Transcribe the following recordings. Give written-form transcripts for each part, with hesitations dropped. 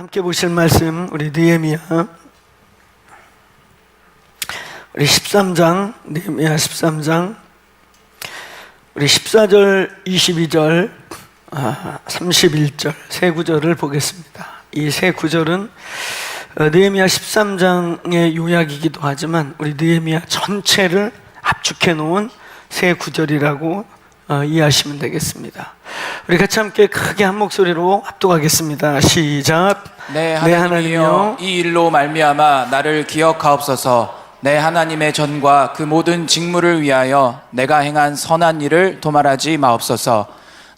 함께 보실 말씀 우리 느헤미야 우리 13장 느헤미야 13장 우리 14절 22절 31절 세 구절을 보겠습니다. 이 세 구절은 느헤미야 13장의 요약이기도 하지만 우리 느헤미야 전체를 압축해 놓은 세 구절이라고 이해하시면 되겠습니다. 우리 같이 함께 크게 한 목소리로 합독하겠습니다. 시작. 네, 하나님이여, 이 일로 말미암아 나를 기억하옵소서. 내 하나님의 전과 그 모든 직무를 위하여 내가 행한 선한 일을 도말하지 마옵소서.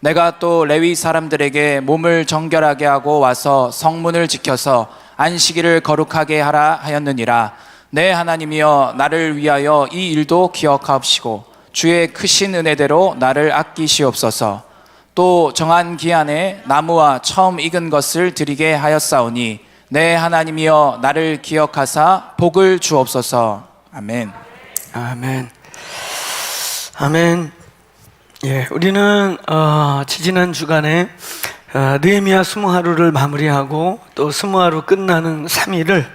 내가 또 레위 사람들에게 몸을 정결하게 하고 와서 성문을 지켜서 안식일을 거룩하게 하라 하였느니라. 내 하나님이여, 나를 위하여 이 일도 기억하옵시고 주의 크신 은혜대로 나를 아끼시옵소서. 또 정한 기한에 나무와 처음 익은 것을 드리게 하였사오니 내 하나님이여, 나를 기억하사 복을 주옵소서. 아멘. 아멘. 아멘. 예, 우리는 지지난 주간에 느헤미야 20하루를 마무리하고 또 20하루 끝나는 3일을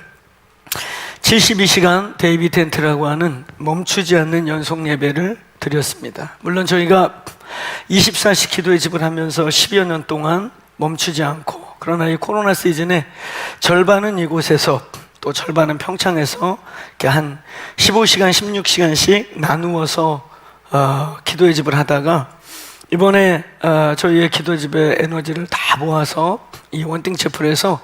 72시간 데이비 텐트라고 하는 멈추지 않는 연속 예배를 드렸습니다. 물론 저희가 24시 기도의 집을 하면서 10여 년 동안 멈추지 않고, 그러나 이 코로나 시즌에 절반은 이곳에서 또 절반은 평창에서 이렇게 한 15시간, 16시간씩 나누어서 기도의 집을 하다가 이번에 저희의 기도의 집의 에너지를 다 모아서 이 원띵 채플에서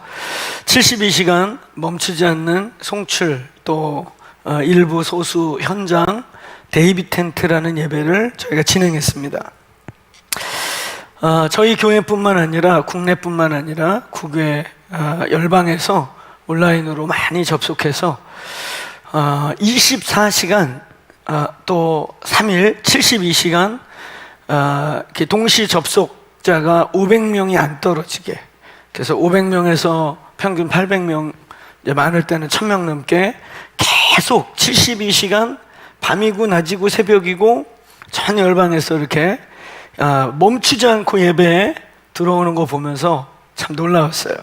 72시간 멈추지 않는 송출 또 일부 소수 현장 데이비 텐트라는 예배를 저희가 진행했습니다. 저희 교회뿐만 아니라 국내뿐만 아니라 국외 열방에서 온라인으로 많이 접속해서 24시간 또 3일 72시간 이렇게 동시 접속자가 500명이 안 떨어지게, 그래서 500명에서 평균 800명, 많을 때는 1000명 넘게 계속 72시간 밤이고 낮이고 새벽이고 전 열방에서 이렇게 멈추지 않고 예배에 들어오는 거 보면서 참 놀라웠어요.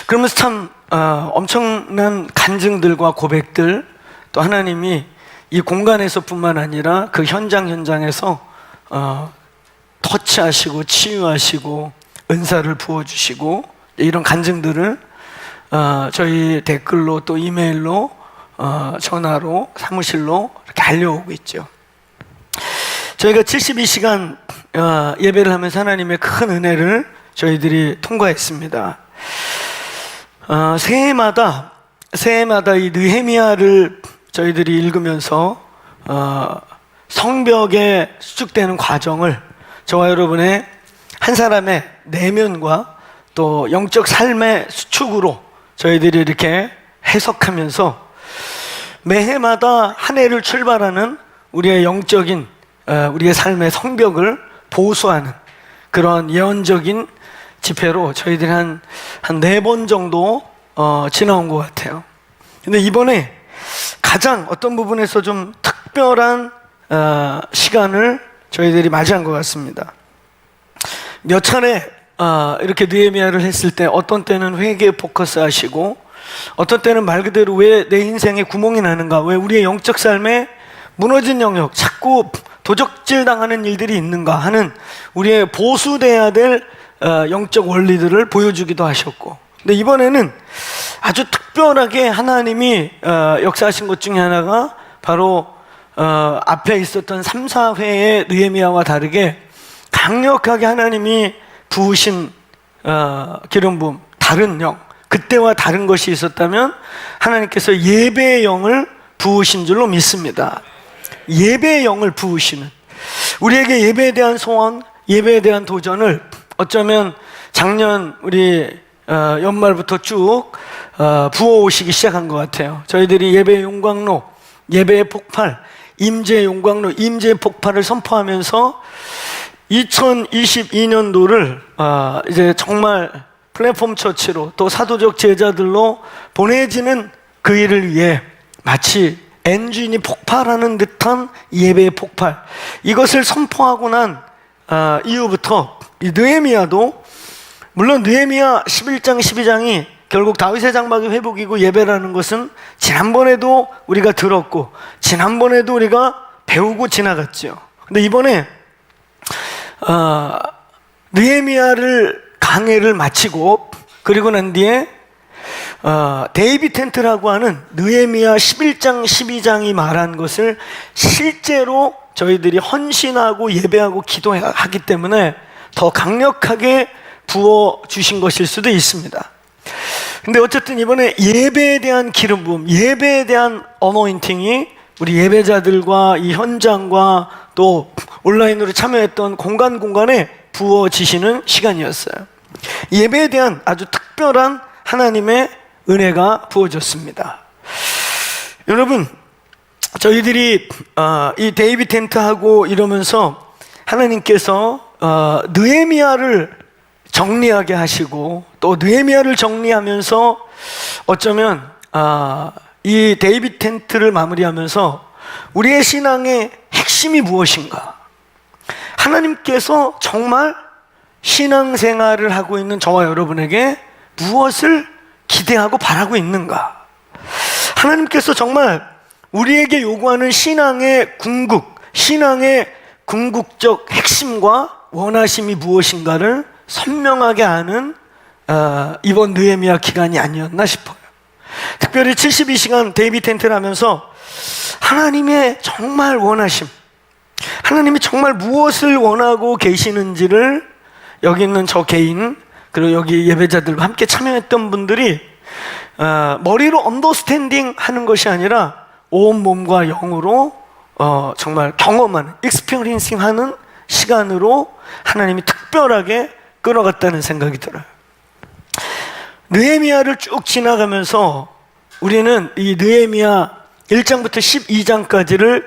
그러면서 참 엄청난 간증들과 고백들, 또 하나님이 이 공간에서뿐만 아니라 그 현장에서 터치하시고 치유하시고 은사를 부어주시고 이런 간증들을 저희 댓글로 또 이메일로 전화로 사무실로 이렇게 알려오고 있죠. 저희가 72시간 예배를 하면서 하나님의 큰 은혜를 저희들이 통과했습니다. 새해마다 이 느헤미야를 저희들이 읽으면서 성벽에 수축되는 과정을 저와 여러분의 한 사람의 내면과 또 영적 삶의 수축으로 저희들이 이렇게 해석하면서 매해마다 한 해를 출발하는 우리의 영적인 우리의 삶의 성벽을 보수하는 그런 예언적인 집회로 저희들이 한 4번 정도 지나온 것 같아요. 근데 이번에 가장 어떤 부분에서 좀 특별한 시간을 저희들이 맞이한 것 같습니다. 몇 차례 이렇게 느헤미야를 했을 때 어떤 때는 회개에 포커스 하시고 어떤 때는 말 그대로 왜 내 인생에 구멍이 나는가, 왜 우리의 영적 삶에 무너진 영역, 자꾸 도적질 당하는 일들이 있는가 하는 우리의 보수돼야 될 영적 원리들을 보여주기도 하셨고, 근데 이번에는 아주 특별하게 하나님이 역사하신 것 중에 하나가 바로 앞에 있었던 3, 4회의 느헤미야와 다르게 강력하게 하나님이 부으신 기름 부음, 다른 영, 그때와 다른 것이 있었다면 하나님께서 예배의 영을 부으신 줄로 믿습니다. 예배의 영을 부으시는, 우리에게 예배에 대한 소원, 예배에 대한 도전을 어쩌면 작년 우리 연말부터 쭉 부어오시기 시작한 것 같아요. 저희들이 예배의 용광로, 예배의 폭발, 임재의 용광로, 임재의 폭발을 선포하면서 2022년도를 이제 정말 플랫폼 처치로 또 사도적 제자들로 보내지는 그 일을 위해 마치 엔진이 폭발하는 듯한 예배의 폭발, 이것을 선포하고 난 이후부터 이 느헤미야도 물론 느헤미야 11장 12장이 결국 다윗의 장막의 회복이고 예배라는 것은 지난번에도 우리가 들었고 지난번에도 우리가 배우고 지나갔죠. 근데 이번에 느헤미야를 강해를 마치고 그리고 난 뒤에 데이비 텐트라고 하는 느헤미야 11장 12장이 말한 것을 실제로 저희들이 헌신하고 예배하고 기도하기 때문에 더 강력하게 부어주신 것일 수도 있습니다. 근데 어쨌든 이번에 예배에 대한 기름 부음, 예배에 대한 어노인팅이 우리 예배자들과 이 현장과 또 온라인으로 참여했던 공간에 부어지시는 시간이었어요. 예배에 대한 아주 특별한 하나님의 은혜가 부어졌습니다. 여러분, 저희들이 이 데이비 텐트하고 이러면서 하나님께서 느헤미야를 정리하게 하시고 또 느헤미야를 정리하면서 어쩌면 이 데이비 텐트를 마무리하면서 우리의 신앙의 핵심이 무엇인가? 하나님께서 정말 신앙생활을 하고 있는 저와 여러분에게 무엇을 기대하고 바라고 있는가? 하나님께서 정말 우리에게 요구하는 신앙의 궁극적 핵심과 원하심이 무엇인가를 선명하게 아는 이번 느헤미야 기간이 아니었나 싶어요. 특별히 72시간 데이비 텐트를 하면서 하나님의 정말 원하심, 하나님이 정말 무엇을 원하고 계시는지를 여기 있는 저 개인 그리고 여기 예배자들과 함께 참여했던 분들이 머리로 언더스탠딩 하는 것이 아니라 온 몸과 영으로 정말 경험하는, 익스피리언싱 하는 시간으로 하나님이 특별하게 끌어갔다는 생각이 들어요. 느헤미야를 쭉 지나가면서 우리는 이 느헤미야 1장부터 12장까지를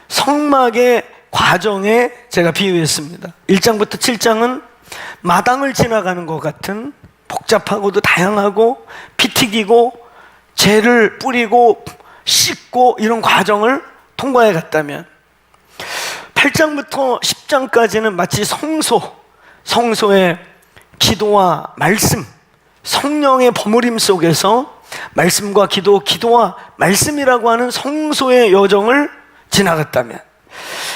성막의 과정에 제가 비유했습니다. 1장부터 7장은 마당을 지나가는 것 같은 복잡하고도 다양하고 피 튀기고 죄를 뿌리고 씻고 이런 과정을 통과해 갔다면 8장부터 10장까지는 마치 성소의 기도와 말씀, 성령의 버무림 속에서 말씀과 기도와 말씀이라고 하는 성소의 여정을 지나갔다면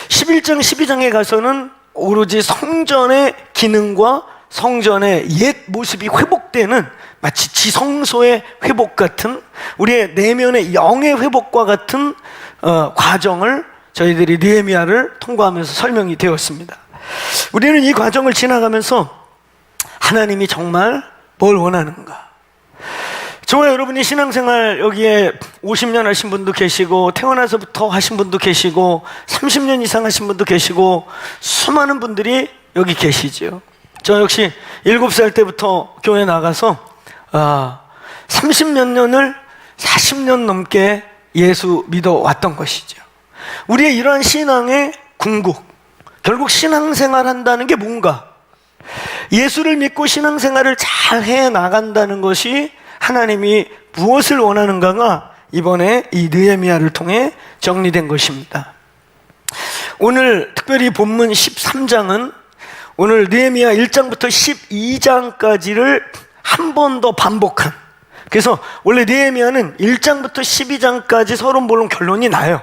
11장, 12장에 가서는 오로지 성전의 기능과 성전의 옛 모습이 회복되는 마치 지성소의 회복 같은 우리의 내면의 영의 회복과 같은 과정을 저희들이 느헤미야를 통과하면서 설명이 되었습니다. 우리는 이 과정을 지나가면서 하나님이 정말 뭘 원하는가? 저와 여러분이 신앙생활 여기에 50년 하신 분도 계시고 태어나서부터 하신 분도 계시고 30년 이상 하신 분도 계시고 수많은 분들이 여기 계시죠. 저 역시 7살 때부터 교회 나가서 30몇 년을 40년 넘게 예수 믿어왔던 것이죠. 우리의 이러한 신앙의 궁극, 결국 신앙생활 한다는 게 뭔가? 예수를 믿고 신앙생활을 잘 해나간다는 것이 하나님이 무엇을 원하는가가 이번에 이 느헤미야를 통해 정리된 것입니다. 오늘 특별히 본문 13장은 오늘 느헤미야 1장부터 12장까지를 한 번 더 반복한, 그래서 원래 느헤미야는 1장부터 12장까지 서론 본론 결론이 나요.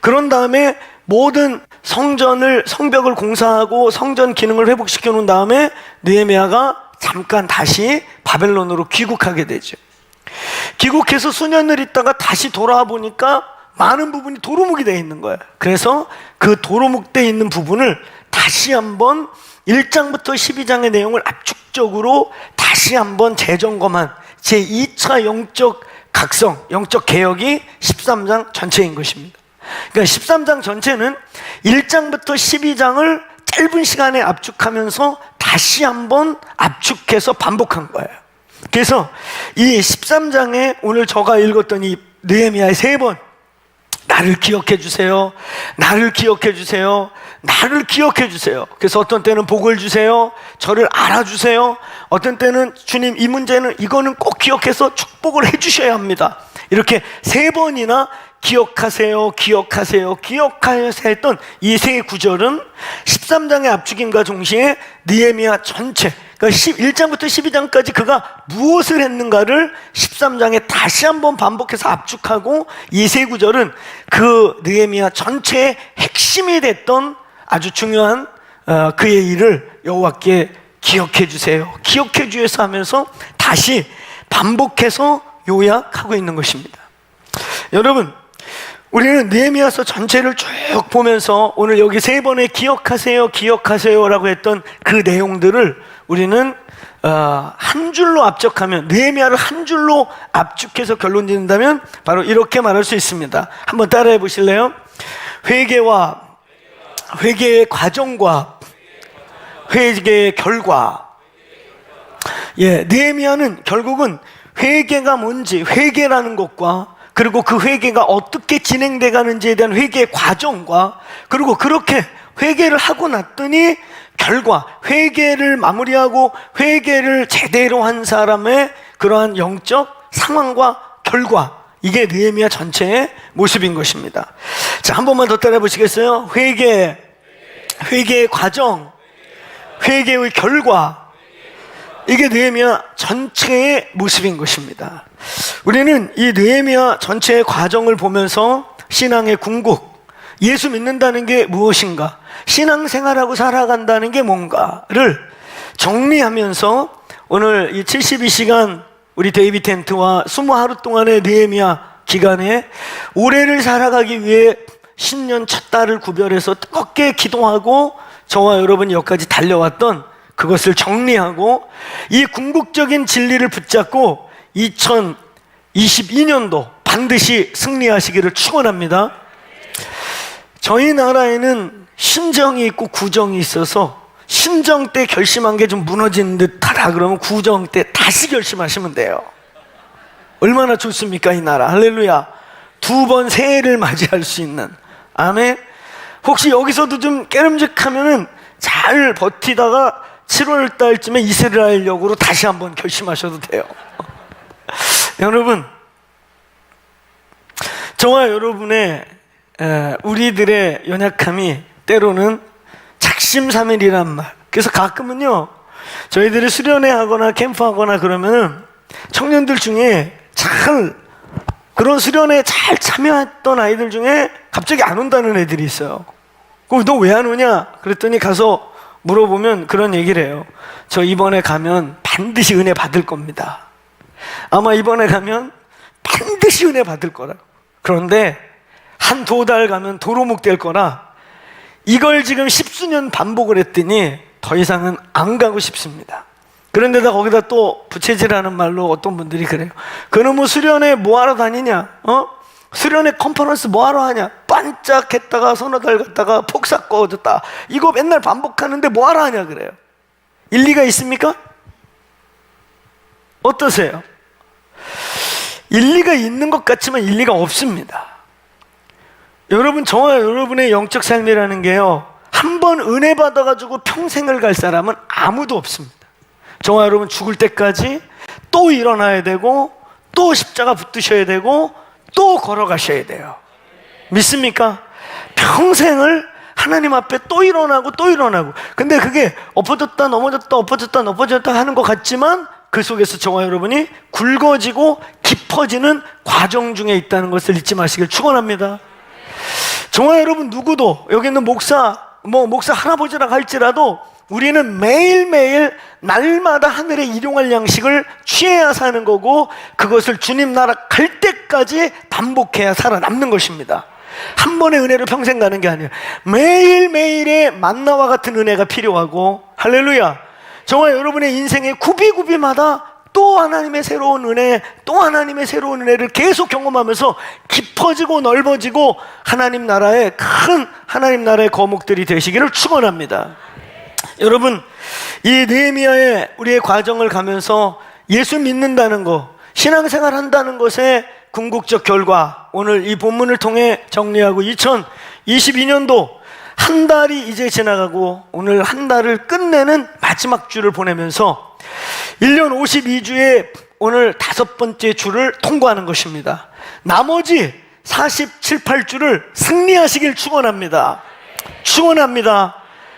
그런 다음에 모든 성벽을 공사하고 성전 기능을 회복시켜 놓은 다음에 느헤미야가 잠깐 다시 바벨론으로 귀국하게 되죠. 귀국해서 수년을 있다가 다시 돌아와 보니까 많은 부분이 도루묵이 되어 있는 거예요. 그래서 그 도루묵되어 있는 부분을 다시 한번 1장부터 12장의 내용을 압축적으로 다시 한번 재점검한 제2차 영적 각성, 영적 개혁이 13장 전체인 것입니다. 그러니까 13장 전체는 1장부터 12장을 짧은 시간에 압축하면서 다시 한번 압축해서 반복한 거예요. 그래서 이 13장에 오늘 제가 읽었던 이 느헤미야의 3번, 나를 기억해 주세요, 나를 기억해 주세요, 나를 기억해 주세요. 그래서 어떤 때는 복을 주세요, 저를 알아주세요, 어떤 때는 주님 이 문제는 이거는 꼭 기억해서 축복을 해 주셔야 합니다. 이렇게 3번이나 기억하세요, 기억하세요, 기억하세요 했던 이 세 구절은 13장의 압축임과 동시에 느헤미야 전체, 그러니까 1장부터 12장까지 그가 무엇을 했는가를 13장에 다시 한번 반복해서 압축하고 이 세 구절은 그 느헤미야 전체의 핵심이 됐던 아주 중요한 그의 일을 여호와께 기억해 주세요, 기억해 주셔서 하면서 다시 반복해서 요약하고 있는 것입니다. 여러분, 우리는 느헤미야서 전체를 쭉 보면서 오늘 여기 세 번에 기억하세요, 기억하세요라고 했던 그 내용들을 우리는 한 줄로 압축하면, 느헤미야를 한 줄로 압축해서 결론 짓는다면 바로 이렇게 말할 수 있습니다. 한번 따라해 보실래요? 회개의 과정과 회개의 결과. 느헤미야는 결국은 회개가 뭔지, 회개라는 것과 그리고 그 회개가 어떻게 진행돼 가는지에 대한 회개의 과정과, 그리고 그렇게 회개를 하고 났더니 결과, 회개를 마무리하고 회개를 제대로 한 사람의 그러한 영적 상황과 결과, 이게 느헤미야 전체의 모습인 것입니다. 자, 한 번만 더 따라해 보시겠어요? 회개의 과정, 회개의 결과, 이게 느헤미야 전체의 모습인 것입니다. 우리는 이 느헤미야 전체의 과정을 보면서 신앙의 궁극, 예수 믿는다는 게 무엇인가, 신앙생활하고 살아간다는 게 뭔가를 정리하면서 오늘 이 72시간 우리 데이비 텐트와 20하루 동안의 느헤미야 기간에 올해를 살아가기 위해 신년 첫 달을 구별해서 뜨겁게 기도하고 저와 여러분이 여기까지 달려왔던 그것을 정리하고 이 궁극적인 진리를 붙잡고 2022년도 반드시 승리하시기를 축원합니다. 저희 나라에는 신정이 있고 구정이 있어서 신정 때 결심한 게 좀 무너진 듯하다 그러면 구정 때 다시 결심하시면 돼요. 얼마나 좋습니까, 이 나라. 할렐루야. 2번 새해를 맞이할 수 있는, 아멘. 혹시 여기서도 좀 깨름직하면은 잘 버티다가 7월 달쯤에 이스라엘역으로 다시 한번 결심하셔도 돼요. 여러분, 저와 여러분의 우리들의 연약함이 때로는 작심삼일이란 말. 그래서 가끔은요, 저희들이 수련회 하거나 캠프 하거나 그러면은 청년들 중에 그런 수련회에 잘 참여했던 아이들 중에 갑자기 안 온다는 애들이 있어요. 그럼 너 왜 안 오냐? 그랬더니 가서 물어보면 그런 얘기를 해요. 저 이번에 가면 반드시 은혜 받을 겁니다. 아마 이번에 가면 반드시 은혜 받을 거라. 그런데 1-2달 가면 도루묵 될 거라 이걸 지금 10수년 반복을 했더니 더 이상은 안 가고 싶습니다. 그런데다 거기다 또 부채질하는 말로 어떤 분들이 그래요. 그놈의 수련회 뭐하러 다니냐? 수련회 컨퍼런스 뭐하러 하냐? 반짝했다가 서너 달 갔다가 폭삭 꺼졌다. 이거 맨날 반복하는데 뭐하러 하냐 그래요. 일리가 있습니까? 어떠세요? 일리가 있는 것 같지만 일리가 없습니다. 여러분, 저와 여러분의 영적 삶이라는 게요, 한 번 은혜 받아가지고 평생을 갈 사람은 아무도 없습니다. 저와 여러분 죽을 때까지 또 일어나야 되고 또 십자가 붙드셔야 되고 또 걸어가셔야 돼요. 믿습니까? 평생을 하나님 앞에 또 일어나고 또 일어나고. 근데 그게 엎어졌다 넘어졌다 엎어졌다 넘어졌다 하는 것 같지만 그 속에서 저와 여러분이 굵어지고 깊어지는 과정 중에 있다는 것을 잊지 마시길 축원합니다. 저와 여러분 누구도, 여기 있는 목사 할아버지라 할지라도 우리는 매일매일 날마다 하늘의 일용할 양식을 취해야 사는 거고, 그것을 주님 나라 갈 때까지 반복해야 살아남는 것입니다. 한 번의 은혜로 평생 가는 게 아니에요. 매일매일의 만나와 같은 은혜가 필요하고, 할렐루야. 저와 여러분의 인생의 구비구비마다 또 하나님의 새로운 은혜, 또 하나님의 새로운 은혜를 계속 경험하면서 깊어지고 넓어지고 하나님 나라의 큰 하나님 나라의 거목들이 되시기를 축원합니다. 여러분, 이 느헤미야의 우리의 과정을 가면서 예수 믿는다는 것, 신앙생활 한다는 것의 궁극적 결과, 오늘 이 본문을 통해 정리하고 2022년도 한 달이 이제 지나가고 오늘 한 달을 끝내는 마지막 주를 보내면서 1년 52주의 오늘 5번째 주를 통과하는 것입니다. 나머지 47, 8주를 승리하시길 축원합니다. 축원합니다.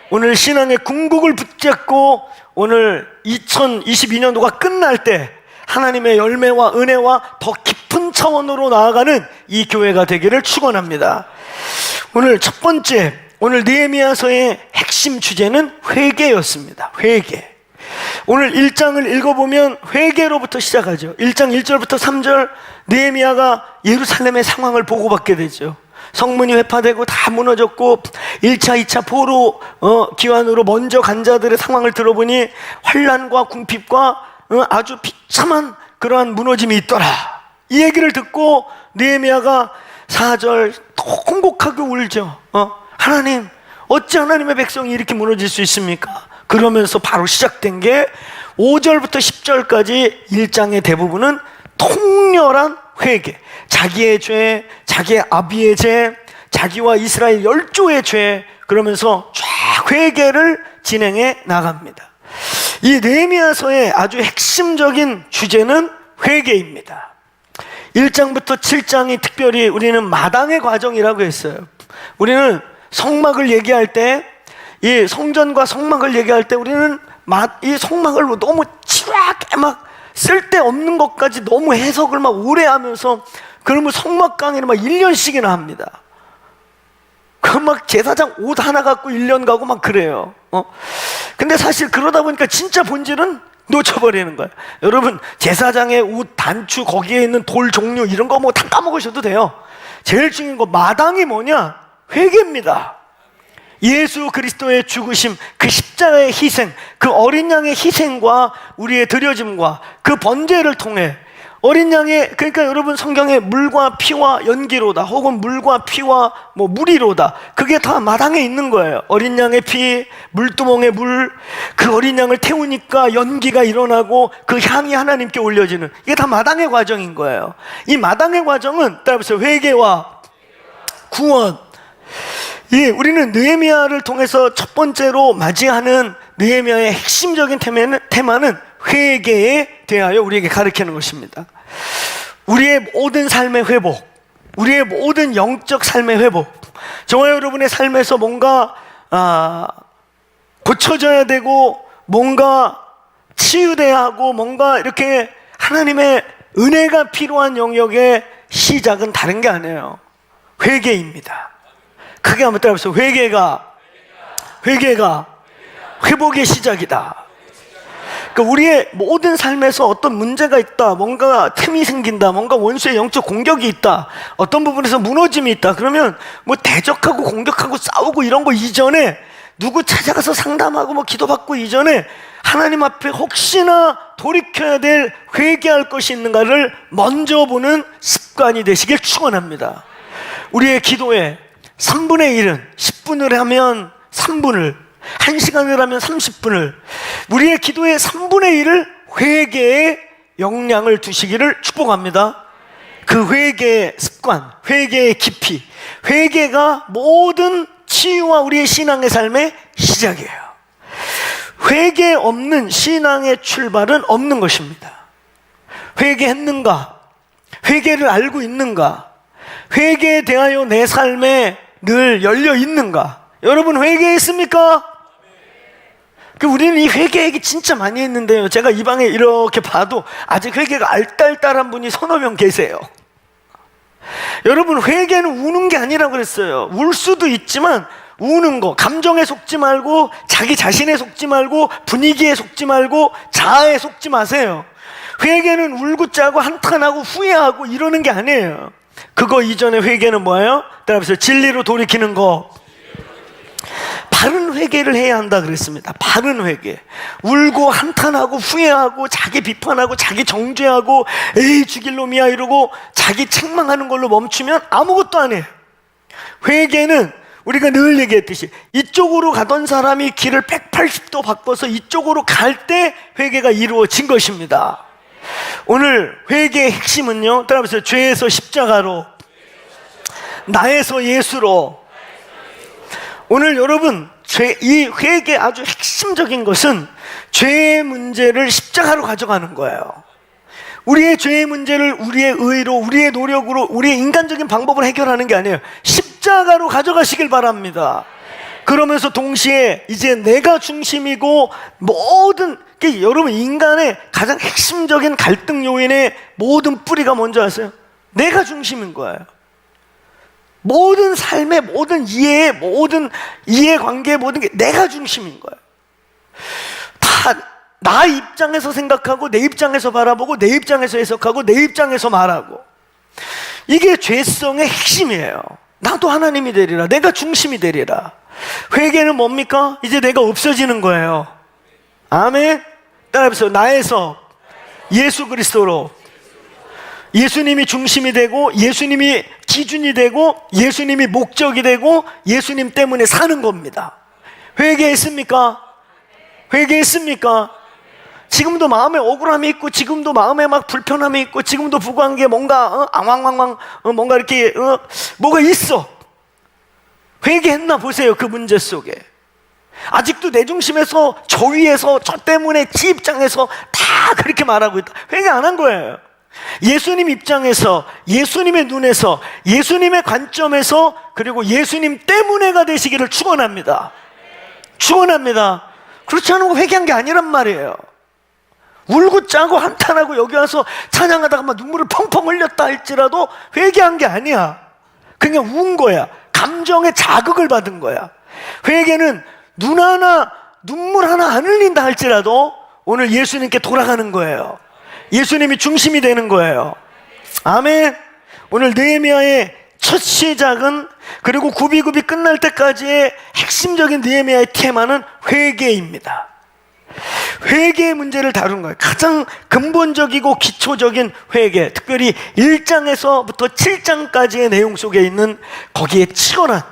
오늘 신앙의 궁극을 붙잡고 오늘 2022년도가 끝날 때 하나님의 열매와 은혜와 더 깊은 차원으로 나아가는 이 교회가 되기를 축원합니다. 오늘 첫 번째, 오늘 느헤미야서의 핵심 주제는 회개였습니다. 회개. 오늘 1장을 읽어보면 회개로부터 시작하죠. 1장 1절부터 3절, 느헤미야가 예루살렘의 상황을 보고받게 되죠. 성문이 회파되고 다 무너졌고 1차, 2차 포로 기환으로 먼저 간 자들의 상황을 들어보니 환난과 궁핍과 아주 비참한 그러한 무너짐이 있더라. 이 얘기를 듣고 느헤미야가 4절 통곡하게 울죠. 하나님, 어찌 하나님의 백성이 이렇게 무너질 수 있습니까? 그러면서 바로 시작된 게 5절부터 10절까지 1장의 대부분은 통렬한 회개, 자기의 죄, 자기의 아비의 죄, 자기와 이스라엘 열조의 죄, 그러면서 쫙 회개를 진행해 나갑니다. 이 느헤미야서의 아주 핵심적인 주제는 회개입니다. 1장부터 7장이 특별히 우리는 마당의 과정이라고 했어요. 우리는 성막을 얘기할 때, 이 성전과 성막을 얘기할 때 우리는 이 성막을 너무 지루하게 막 쓸데없는 것까지 너무 해석을 막 오래 하면서, 그러면 성막 강의를 막 1년씩이나 합니다. 그 막 제사장 옷 하나 갖고 1년 가고 막 그래요. 근데 사실 그러다 보니까 진짜 본질은 놓쳐버리는 거예요. 여러분, 제사장의 옷, 단추, 거기에 있는 돌 종류 이런 거 뭐 다 까먹으셔도 돼요. 제일 중요한 거 마당이 뭐냐? 회개입니다. 예수 그리스도의 죽으심, 그 십자가의 희생, 그 어린 양의 희생과 우리의 드려짐과 그 번제를 통해 어린 양의, 그러니까 여러분 성경에 물과 피와 연기로다, 혹은 물과 피와 뭐 물이로다, 그게 다 마당에 있는 거예요. 어린 양의 피, 물두멍의 물, 그 어린 양을 태우니까 연기가 일어나고 그 향이 하나님께 올려지는, 이게 다 마당의 과정인 거예요. 이 마당의 과정은 따라서 회개와 구원. 예, 우리는 느헤미야를 통해서 첫 번째로 맞이하는 느헤미야의 핵심적인 테마는 회개에 대하여 우리에게 가르치는 것입니다. 우리의 모든 삶의 회복, 우리의 모든 영적 삶의 회복, 저와 여러분의 삶에서 뭔가 고쳐져야 되고, 뭔가 치유돼야 하고, 뭔가 이렇게 하나님의 은혜가 필요한 영역의 시작은 다른 게 아니에요. 회개입니다. 크게 한번 따라해보세요. 회개가 회복의 시작이다. 그러니까 우리의 모든 삶에서 어떤 문제가 있다, 뭔가 틈이 생긴다, 뭔가 원수의 영적 공격이 있다, 어떤 부분에서 무너짐이 있다, 그러면 뭐 대적하고 공격하고 싸우고 이런 거 이전에, 누구 찾아가서 상담하고 뭐 기도받고 이전에 하나님 앞에 혹시나 돌이켜야 될, 회개할 것이 있는가를 먼저 보는 습관이 되시길 축원합니다. 우리의 기도에 3분의 1은 10분을 하면 3분을, 1시간을 하면 30분을, 우리의 기도의 3분의 1을 회개에 영향을 두시기를 축복합니다. 그 회개의 습관, 회개의 깊이, 회개가 모든 치유와 우리의 신앙의 삶의 시작이에요. 회개 없는 신앙의 출발은 없는 것입니다. 회개했는가? 회개를 알고 있는가? 회개에 대하여 내 삶에 늘 열려 있는가? 여러분, 회개했습니까? 우리는 이 회개 얘기 진짜 많이 했는데요, 제가 이 방에 이렇게 봐도 아직 회개가 알딸딸한 분이 서너 명 계세요. 여러분, 회개는 우는 게 아니라고 그랬어요. 울 수도 있지만 우는 거, 감정에 속지 말고, 자기 자신에 속지 말고, 분위기에 속지 말고, 자아에 속지 마세요. 회개는 울고 짜고 한탄하고 후회하고 이러는 게 아니에요. 그거 이전에 회개는 뭐예요? 따라서 진리로 돌이키는 거. 바른 회개를 해야 한다 그랬습니다. 바른 회개. 울고 한탄하고 후회하고 자기 비판하고 자기 정죄하고 에이 죽일 놈이야 이러고 자기 책망하는 걸로 멈추면 아무것도 안 해요. 회개는 우리가 늘 얘기했듯이 이쪽으로 가던 사람이 길을 180도 바꿔서 이쪽으로 갈 때 회개가 이루어진 것입니다. 오늘 회개의 핵심은요, 따라하면서 죄에서 십자가로, 나에서 예수로. 오늘 여러분, 이 회개의 아주 핵심적인 것은 죄의 문제를 십자가로 가져가는 거예요. 우리의 죄의 문제를 우리의 의로, 우리의 노력으로, 우리의 인간적인 방법으로 해결하는 게 아니에요. 십자가로 가져가시길 바랍니다. 그러면서 동시에 이제 내가 중심이고 모든, 여러분 인간의 가장 핵심적인 갈등 요인의 모든 뿌리가 뭔지 아세요? 내가 중심인 거예요. 모든 삶의 모든 이해의 모든 이해관계의 모든 게 내가 중심인 거예요. 다 나 입장에서 생각하고 내 입장에서 바라보고 내 입장에서 해석하고 내 입장에서 말하고, 이게 죄성의 핵심이에요. 나도 하나님이 되리라, 내가 중심이 되리라. 회개는 뭡니까? 이제 내가 없어지는 거예요. 아멘. 따라해보세요. 나에서 예수 그리스도로, 예수님이 중심이 되고 예수님이 기준이 되고 예수님이 목적이 되고 예수님 때문에 사는 겁니다. 회개했습니까? 회개했습니까? 지금도 마음에 억울함이 있고 지금도 마음에 막 불편함이 있고 지금도 부부한 게 뭔가 앙왕왕왕 뭔가 이렇게 뭐가 있어. 회개했나 보세요. 그 문제 속에 아직도 내 중심에서 저 위에서 저 때문에 지 입장에서 다 그렇게 말하고 있다. 회개 안 한 거예요. 예수님 입장에서, 예수님의 눈에서, 예수님의 관점에서, 그리고 예수님 때문에가 되시기를 축원합니다. 축원합니다. 그렇지 않으면 회개한 게 아니란 말이에요. 울고 짜고 한탄하고 여기 와서 찬양하다가 막 눈물을 펑펑 흘렸다 할지라도 회개한 게 아니야. 그냥 운 거야. 감정의 자극을 받은 거야. 회개는 눈물 하나 안 흘린다 할지라도 오늘 예수님께 돌아가는 거예요. 예수님이 중심이 되는 거예요. 아멘. 오늘 느헤미야의 첫 시작은, 그리고 굽이굽이 끝날 때까지의 핵심적인 느헤미야의 테마는 회개입니다. 회개의 문제를 다룬 거예요. 가장 근본적이고 기초적인 회개, 특별히 1장에서부터 7장까지의 내용 속에 있는 거기에 치열한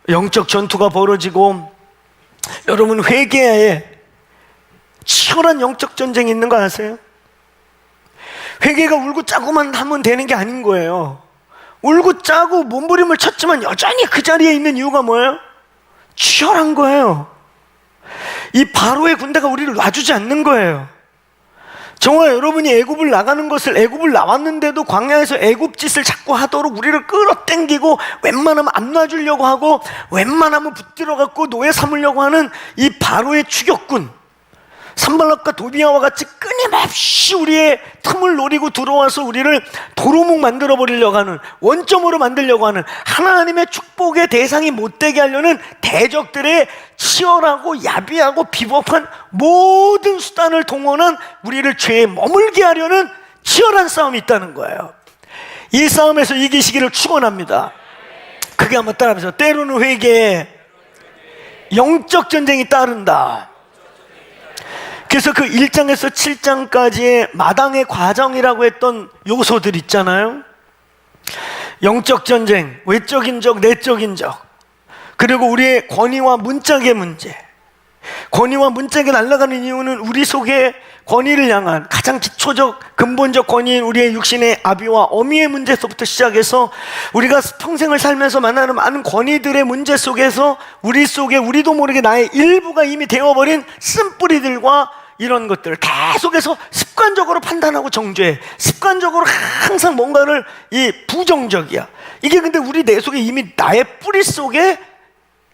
영적 전투가 벌어지고, 여러분 회개에 치열한 영적 전쟁이 있는 거 아세요? 회개가 울고 짜고만 하면 되는 게 아닌 거예요. 울고 짜고 몸부림을 쳤지만 여전히 그 자리에 있는 이유가 뭐예요? 치열한 거예요. 이 바로의 군대가 우리를 놔주지 않는 거예요. 정말 여러분이 애굽을 나가는 것을, 애굽을 나왔는데도 광야에서 애굽짓을 자꾸 하도록 우리를 끌어당기고 웬만하면 안 놔주려고 하고 웬만하면 붙들어갖고 노예 삼으려고 하는 이 바로의 추격군, 산발락과 도비아와 같이 끊임없이 우리의 틈을 노리고 들어와서 우리를 도루묵 만들어버리려고 하는, 원점으로 만들려고 하는, 하나님의 축복의 대상이 못되게 하려는 대적들의 치열하고 야비하고 비겁한 모든 수단을 동원한 우리를 죄에 머물게 하려는 치열한 싸움이 있다는 거예요. 이 싸움에서 이기시기를 축원합니다. 그게 한번 따라하면서, 때로는 회개에 영적 전쟁이 따른다. 그래서 그 1장에서 7장까지의 마당의 과정이라고 했던 요소들 있잖아요. 영적 전쟁, 외적인 적, 내적인 적, 그리고 우리의 권위와 문짝의 문제. 권위와 문짝이 날아가는 이유는 우리 속에 권위를 향한 가장 기초적 근본적 권위인 우리의 육신의 아비와 어미의 문제서부터 시작해서 우리가 평생을 살면서 만나는 많은 권위들의 문제 속에서 우리 속에 우리도 모르게 나의 일부가 이미 되어버린 쓴뿌리들과 이런 것들을 계속해서 습관적으로 판단하고 정죄해. 습관적으로 항상 뭔가를 부정적이야. 이게 근데 우리 내 속에 이미 나의 뿌리 속에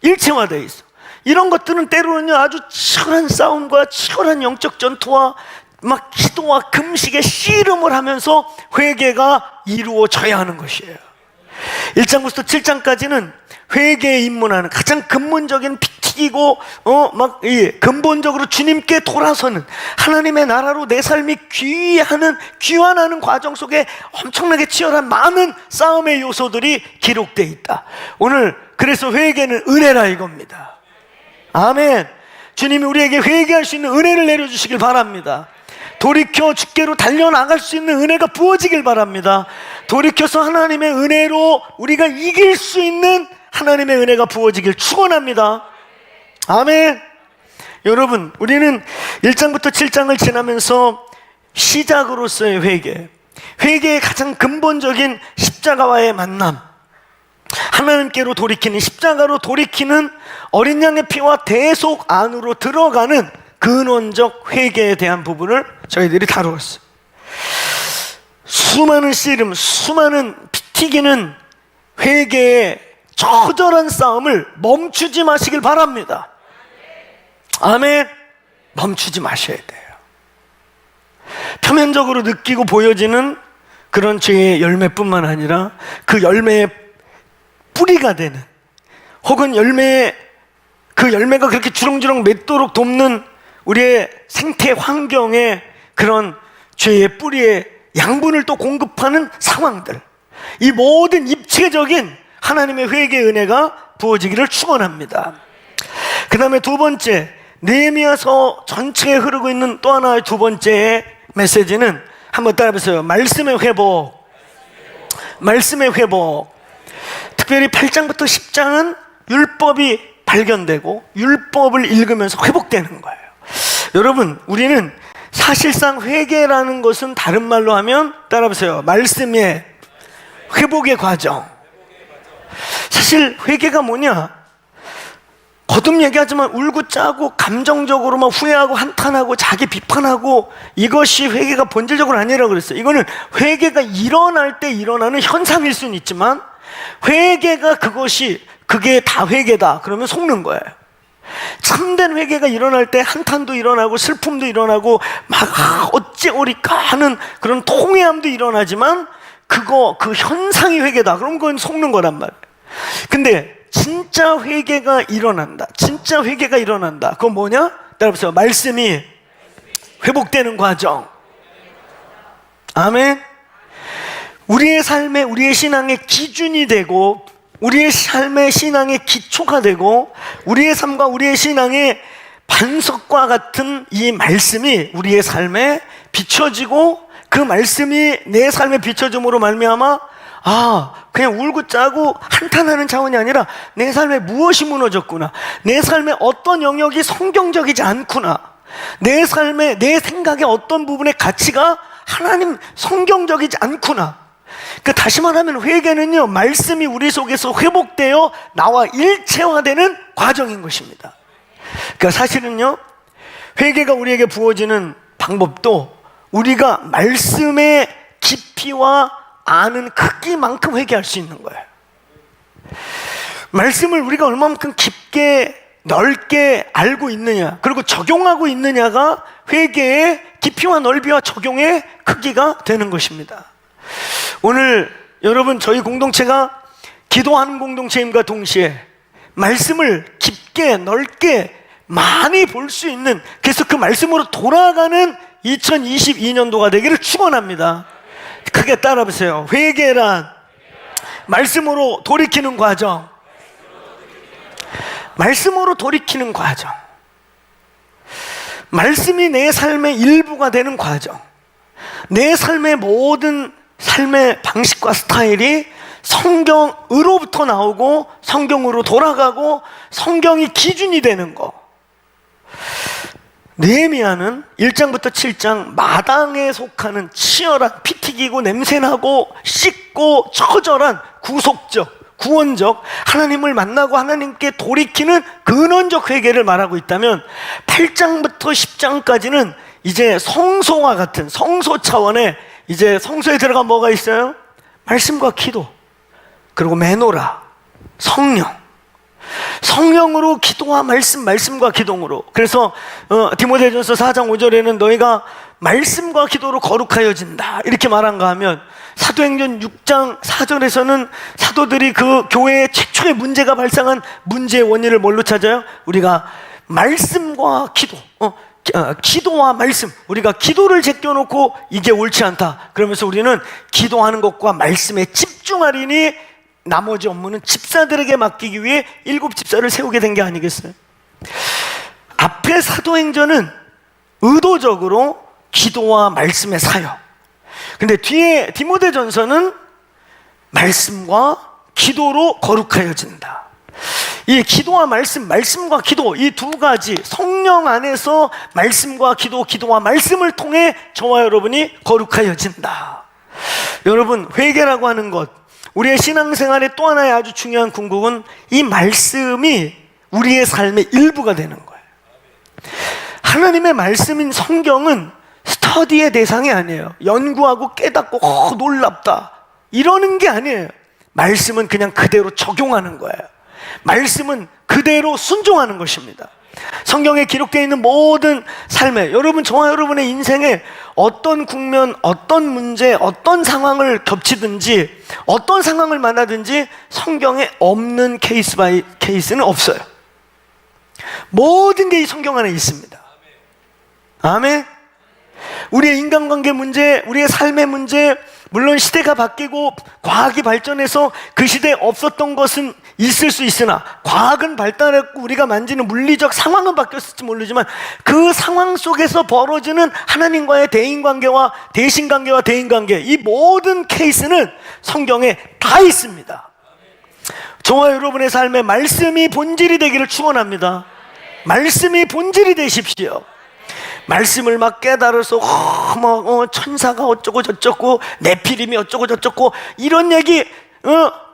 일체화되어 있어. 이런 것들은 때로는요 아주 치열한 싸움과 치열한 영적 전투와 막 기도와 금식의 씨름을 하면서 회개가 이루어져야 하는 것이에요. 1장부터 7장까지는 회개에 입문하는 가장 근본적인 피 튀기고 근본적으로 주님께 돌아서는, 하나님의 나라로 내 삶이 귀환하는 과정 속에 엄청나게 치열한 많은 싸움의 요소들이 기록되어 있다. 오늘 그래서 회개는 은혜라 이겁니다. 아멘. 주님이 우리에게 회개할 수 있는 은혜를 내려주시길 바랍니다. 돌이켜 주께로 달려나갈 수 있는 은혜가 부어지길 바랍니다. 돌이켜서 하나님의 은혜로 우리가 이길 수 있는 하나님의 은혜가 부어지길 축원합니다. 아멘. 여러분, 우리는 1장부터 7장을 지나면서 시작으로서의 회개, 회개의 가장 근본적인 십자가와의 만남, 하나님께로 돌이키는, 십자가로 돌이키는 어린 양의 피와 대속 안으로 들어가는 근원적 회개에 대한 부분을 저희들이 다루었어요. 수많은 씨름, 수많은 피 튀기는 회개의 처절한 싸움을 멈추지 마시길 바랍니다. 아멘. 멈추지 마셔야 돼요. 표면적으로 느끼고 보여지는 그런 죄의 열매뿐만 아니라 그 열매의 뿌리가 되는, 혹은 그 열매가 그렇게 주렁주렁 맺도록 돕는 우리의 생태 환경에 그런 죄의 뿌리의 양분을 또 공급하는 상황들, 이 모든 입체적인 하나님의 회개의 은혜가 부어지기를 축원합니다. 그 다음에 두 번째, 느헤미야서 전체에 흐르고 있는 또 하나의 두 번째 메시지는, 한번 따라해보세요. 말씀의 회복. 말씀의 회복. 특별히 8장부터 10장은 율법이 발견되고 율법을 읽으면서 회복되는 거예요. 여러분, 우리는 사실상 회개라는 것은 다른 말로 하면, 따라해보세요. 말씀의 회복의 과정. 사실 회개가 뭐냐? 거듭 얘기하지만 울고 짜고 감정적으로 막 후회하고 한탄하고 자기 비판하고, 이것이 회개가 본질적으로 아니라고 그랬어요. 이거는 회개가 일어날 때 일어나는 현상일 수는 있지만, 회개가 그게 다 회개다 그러면 속는 거예요. 참된 회개가 일어날 때 한탄도 일어나고 슬픔도 일어나고 막 어찌오리까 하는 그런 통회함도 일어나지만, 그 현상이 회개다 그럼 그건 속는 거란 말이에요. 근데 진짜 회개가 일어난다. 진짜 회개가 일어난다. 그건 뭐냐? 따라보세요. 말씀이 회복되는 과정. 아멘. 우리의 삶에, 우리의 신앙의 기준이 되고, 우리의 삶의 신앙의 기초가 되고, 우리의 삶과 우리의 신앙의 반석과 같은 이 말씀이 우리의 삶에 비춰지고, 그 말씀이 내 삶에 비춰짐으로 말미암아 그냥 울고 짜고 한탄하는 차원이 아니라 내 삶에 무엇이 무너졌구나, 내 삶에 어떤 영역이 성경적이지 않구나, 내 삶에, 내 생각의 어떤 부분의 가치가 하나님 성경적이지 않구나. 그러니까 다시 말하면 회개는요, 말씀이 우리 속에서 회복되어 나와 일체화되는 과정인 것입니다. 그러니까 사실은요, 회개가 우리에게 부어지는 방법도 우리가 말씀의 깊이와 아는 크기만큼 회개할 수 있는 거예요. 말씀을 우리가 얼마만큼 깊게 넓게 알고 있느냐, 그리고 적용하고 있느냐가 회개의 깊이와 넓이와 적용의 크기가 되는 것입니다. 오늘 여러분, 저희 공동체가 기도하는 공동체임과 동시에 말씀을 깊게 넓게 많이 볼 수 있는, 그래서 그 말씀으로 돌아가는 2022년도가 되기를 축원합니다. 크게 따라보세요. 회개란 말씀으로 돌이키는 과정. 말씀으로 돌이키는 과정. 말씀이 내 삶의 일부가 되는 과정. 내 삶의 모든 삶의 방식과 스타일이 성경으로부터 나오고 성경으로 돌아가고 성경이 기준이 되는 거. 느헤미야는 1장부터 7장 마당에 속하는 치열한, 피 튀기고 냄새나고 씻고 처절한 구속적, 구원적, 하나님을 만나고 하나님께 돌이키는 근원적 회개를 말하고 있다면, 8장부터 10장까지는 이제 성소와 같은 성소 차원의, 이제 성소에 들어가 뭐가 있어요? 말씀과 기도, 그리고 메노라, 성령으로 기도와 말씀과 기도로. 그래서 디모데전서 4장 5절에는 너희가 말씀과 기도로 거룩하여진다 이렇게 말한가 하면, 사도행전 6장 4절에서는 사도들이 그 교회의 최초의 문제가 발생한 문제의 원인을 뭘로 찾아요? 우리가 말씀과 기도, 기도와 말씀, 우리가 기도를 제껴놓고 이게 옳지 않다 그러면서 우리는 기도하는 것과 말씀에 집중하리니 나머지 업무는 집사들에게 맡기기 위해 7 집사를 세우게 된 게 아니겠어요? 앞에 사도행전은 의도적으로 기도와 말씀의 사역, 근데 뒤에 디모데전서는 말씀과 기도로 거룩하여진다. 이 기도와 말씀, 말씀과 기도, 이 두 가지 성령 안에서 말씀과 기도, 기도와 말씀을 통해 저와 여러분이 거룩하여진다. 여러분, 회개라고 하는 것, 우리의 신앙생활의 또 하나의 아주 중요한 궁극은 이 말씀이 우리의 삶의 일부가 되는 거예요. 하나님의 말씀인 성경은 스터디의 대상이 아니에요. 연구하고 깨닫고 놀랍다 이러는 게 아니에요. 말씀은 그냥 그대로 적용하는 거예요. 말씀은 그대로 순종하는 것입니다. 성경에 기록되어 있는 모든 삶에, 여러분, 저와 여러분의 인생에 어떤 국면, 어떤 문제, 어떤 상황을 겹치든지 어떤 상황을 만나든지 성경에 없는 케이스 바이 케이스는 없어요. 모든 게 이 성경 안에 있습니다. 아멘. 우리의 인간관계 문제, 우리의 삶의 문제, 물론 시대가 바뀌고 과학이 발전해서 그 시대에 없었던 것은 있을 수 있으나, 과학은 발달했고 우리가 만지는 물리적 상황은 바뀌었을지 모르지만 그 상황 속에서 벌어지는 하나님과의 대인관계와 대신관계와 대인관계, 이 모든 케이스는 성경에 다 있습니다. 저와 여러분의 삶에 말씀이 본질이 되기를 축원합니다. 말씀이 본질이 되십시오. 말씀을 막 깨달아서 천사가 어쩌고 저쩌고 네피림이 어쩌고 저쩌고 이런 얘기,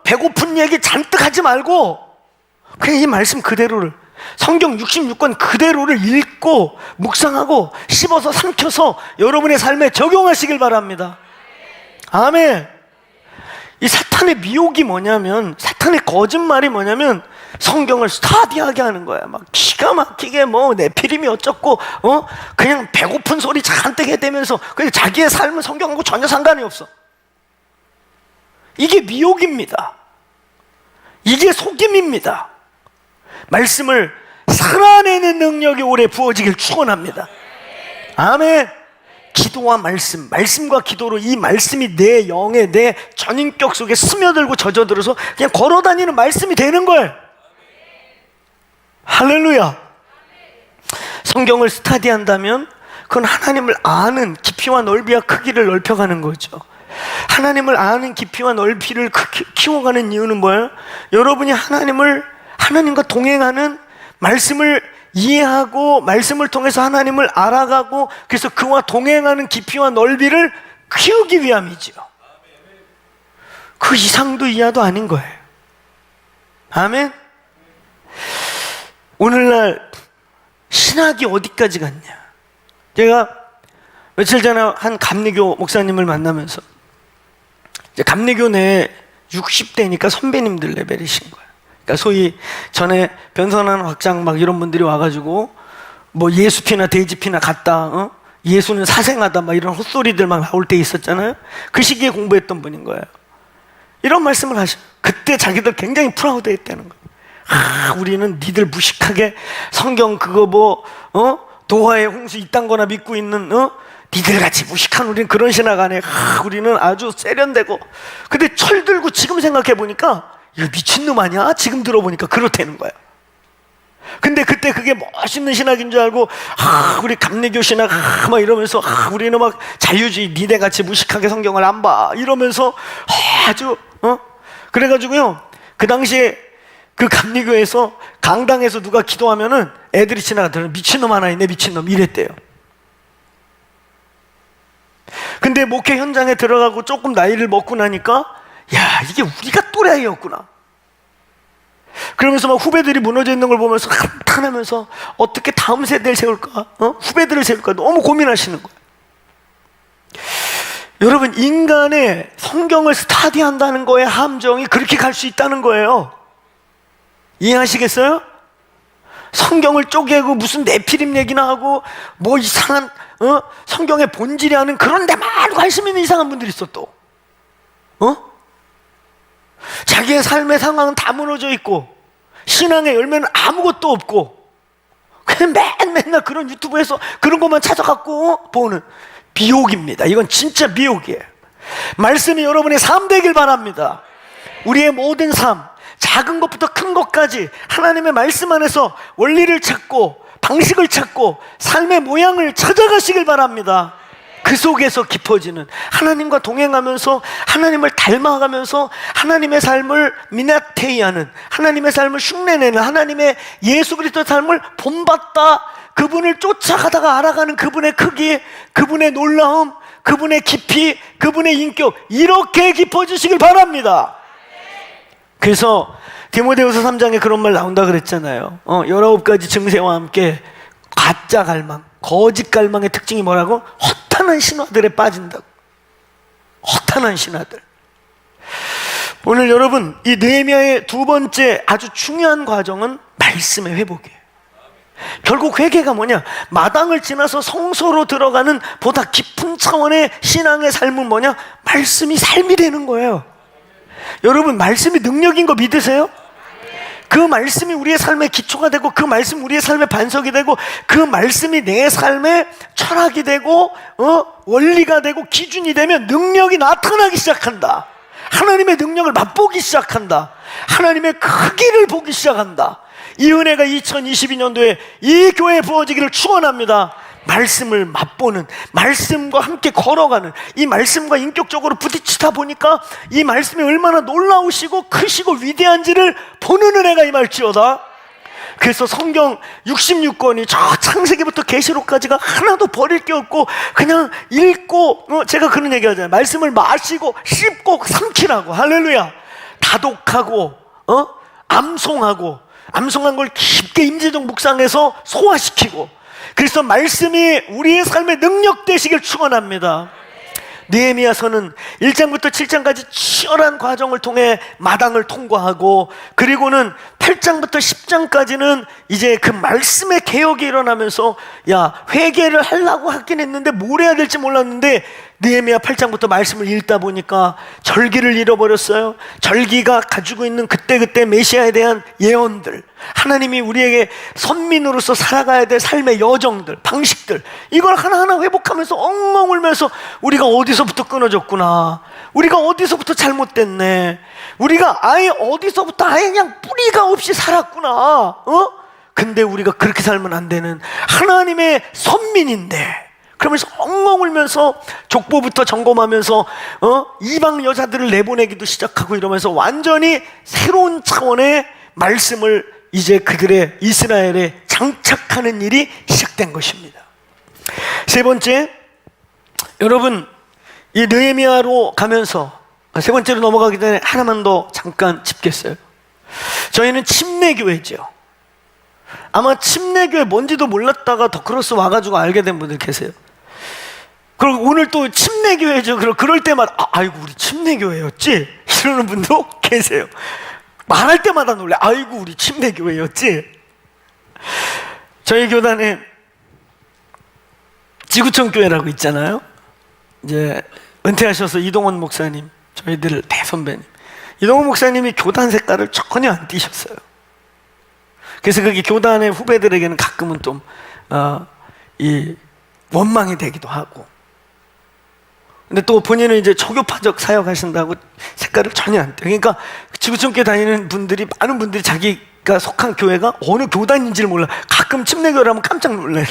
배고픈 얘기 잔뜩 하지 말고 그냥 이 말씀 그대로를, 성경 66권 그대로를 읽고 묵상하고 씹어서 삼켜서 여러분의 삶에 적용하시길 바랍니다. 아멘. 이 사탄의 미혹이 뭐냐면, 사탄의 거짓말이 뭐냐면 성경을 스타디하게 하는 거야. 막 기가 막히게 네피림이 어쩌고 그냥 배고픈 소리 잔뜩 해대면서 그냥 자기의 삶은 성경하고 전혀 상관이 없어. 이게 미혹입니다. 이게 속임입니다. 말씀을 살아내는 능력이 올해 부어지길 축원합니다. 아멘. 기도와 말씀, 말씀과 기도로 이 말씀이 내 영에, 내 전인격 속에 스며들고 젖어들어서 그냥 걸어다니는 말씀이 되는 거예요. 할렐루야. 성경을 스타디한다면 그건 하나님을 아는 깊이와 넓이와 크기를 넓혀가는 거죠. 하나님을 아는 깊이와 넓이를 키워가는 이유는 뭐예요? 여러분이 하나님과 동행하는, 말씀을 이해하고 말씀을 통해서 하나님을 알아가고 그래서 그와 동행하는 깊이와 넓이를 키우기 위함이죠. 그 이상도 이하도 아닌 거예요. 아멘. 오늘날 신학이 어디까지 갔냐. 제가 며칠 전에 한 감리교 목사님을 만나면서, 이제 감리교 내 60대니까 선배님들 레벨이신 거예요. 그러니까 소위 전에 변선한 확장 막 이런 분들이 와가지고 예수피나 돼지피나 같다, 예수는 사생하다 막 이런 헛소리들 막 나올 때 있었잖아요. 그 시기에 공부했던 분인 거예요. 이런 말씀을 하셔. 그때 자기들 굉장히 프라우드 했다는 거예요. 우리는 니들 무식하게 성경 그거 도하의 홍수 이딴 거나 믿고 있는 니들같이 무식한 우리는 그런 신학 안 해. 우리는 아주 세련되고. 근데 철들고 지금 생각해 보니까 이거 미친놈 아니야? 지금 들어보니까 그렇다는 거야. 근데 그때 그게 멋있는 신학인 줄 알고 우리 감리교 신학 막 이러면서 우리는 막 자유주의 니네같이 무식하게 성경을 안 봐 이러면서 아주 그래가지고요, 그 당시에 그 감리교에서 강당에서 누가 기도하면은 애들이 지나가더니 미친놈 하나 있네, 미친놈 이랬대요. 근데 목회 현장에 들어가고 조금 나이를 먹고 나니까 야, 이게 우리가 또래였구나. 그러면서 막 후배들이 무너져 있는 걸 보면서 한탄하면서 어떻게 다음 세대를 세울까, 후배들을 세울까 너무 고민하시는 거예요. 여러분, 인간의 성경을 스타디한다는 거에 함정이 그렇게 갈 수 있다는 거예요. 이해하시겠어요? 성경을 쪼개고 무슨 네피림 얘기나 하고 이상한 성경의 본질이 아는 그런 데만 관심 있는 이상한 분들이 있어. 또 자기의 삶의 상황은 다 무너져 있고 신앙의 열매는 아무것도 없고 그냥 맨날 그런 유튜브에서 그런 것만 찾아갖고 보는 미혹입니다. 이건 진짜 미혹이에요. 말씀이 여러분의 삶 되길 바랍니다. 우리의 모든 삶, 작은 것부터 큰 것까지 하나님의 말씀 안에서 원리를 찾고 방식을 찾고 삶의 모양을 찾아가시길 바랍니다. 그 속에서 깊어지는, 하나님과 동행하면서 하나님을 닮아가면서 하나님의 삶을 미나테이하는, 하나님의 삶을 흉내내는, 하나님의 예수 그리스도의 삶을 본받다 그분을 쫓아가다가 알아가는 그분의 크기, 그분의 놀라움, 그분의 깊이, 그분의 인격, 이렇게 깊어지시길 바랍니다. 그래서 디모데후서 3장에 그런 말 나온다 그랬잖아요. 19가지 증세와 함께 가짜 갈망, 거짓 갈망의 특징이 뭐라고? 허탄한 신화들에 빠진다고. 허탄한 신화들. 오늘 여러분, 이 느헤미야의 두 번째 아주 중요한 과정은 말씀의 회복이에요. 결국 회개가 뭐냐? 마당을 지나서 성소로 들어가는 보다 깊은 차원의 신앙의 삶은 뭐냐? 말씀이 삶이 되는 거예요. 여러분, 말씀이 능력인 거 믿으세요? 그 말씀이 우리의 삶의 기초가 되고, 그 말씀이 우리의 삶의 반석이 되고, 그 말씀이 내 삶의 철학이 되고, 원리가 되고, 기준이 되면 능력이 나타나기 시작한다. 하나님의 능력을 맛보기 시작한다. 하나님의 크기를 보기 시작한다. 이 은혜가 2022년도에 이 교회에 부어지기를 축원합니다. 말씀을 맛보는, 말씀과 함께 걸어가는, 이 말씀과 인격적으로 부딪히다 보니까 이 말씀이 얼마나 놀라우시고 크시고 위대한지를 보는 은혜가 임할지어다. 그래서 성경 66권이 저 창세기부터 계시록까지가 하나도 버릴 게 없고 그냥 읽고, 제가 그런 얘기 하잖아요. 말씀을 마시고 씹고 삼키라고. 할렐루야. 다독하고 암송한 걸 깊게 임재적 묵상해서 소화시키고, 그래서 말씀이 우리의 삶의 능력 되시길 축원합니다. 느헤미야서는 1장부터 7장까지 치열한 과정을 통해 마당을 통과하고, 그리고는 8장부터 10장까지는 이제 그 말씀의 개혁이 일어나면서, 야, 회개를 하려고 하긴 했는데 뭘 해야 될지 몰랐는데 느헤미야 8장부터 말씀을 읽다 보니까 절기를 잃어버렸어요. 절기가 가지고 있는 그때그때 메시아에 대한 예언들, 하나님이 우리에게 선민으로서 살아가야 될 삶의 여정들, 방식들, 이걸 하나하나 회복하면서 엉엉 울면서 우리가 어디서부터 끊어졌구나, 우리가 어디서부터 잘못됐네, 우리가 아예 어디서부터 아예 그냥 뿌리가 없이 살았구나. 근데 우리가 그렇게 살면 안 되는 하나님의 선민인데, 그러면서 엉엉 울면서 족보부터 점검하면서 이방 여자들을 내보내기도 시작하고, 이러면서 완전히 새로운 차원의 말씀을 이제 그들의 이스라엘에 장착하는 일이 시작된 것입니다. 세 번째, 여러분, 이 느헤미야로 가면서 세 번째로 넘어가기 전에 하나만 더 잠깐 짚겠어요. 저희는 침례교회죠. 아마 침례교회 뭔지도 몰랐다가 더크로스 와가지고 알게 된 분들 계세요. 그리고 오늘 또 침례교회죠. 그럴 때마다 아이고 우리 침례교회였지? 이러는 분도 계세요. 말할 때마다 놀래. 아이고 우리 침례교회였지? 저희 교단에 지구촌 교회라고 있잖아요. 이제 은퇴하셔서 이동원 목사님, 저희들 대선배님, 이동원 목사님이 교단 색깔을 전혀 안 띠셨어요. 그래서 그게 교단의 후배들에게는 가끔은 좀 이 원망이 되기도 하고, 근데 또 본인은 이제 초교파적 사역하신다고 색깔을 전혀 안 떼요. 그러니까 지구촌교회 다니는 분들이, 많은 분들이 자기가 속한 교회가 어느 교단인지를 몰라. 가끔 침례교회라면 깜짝 놀래요.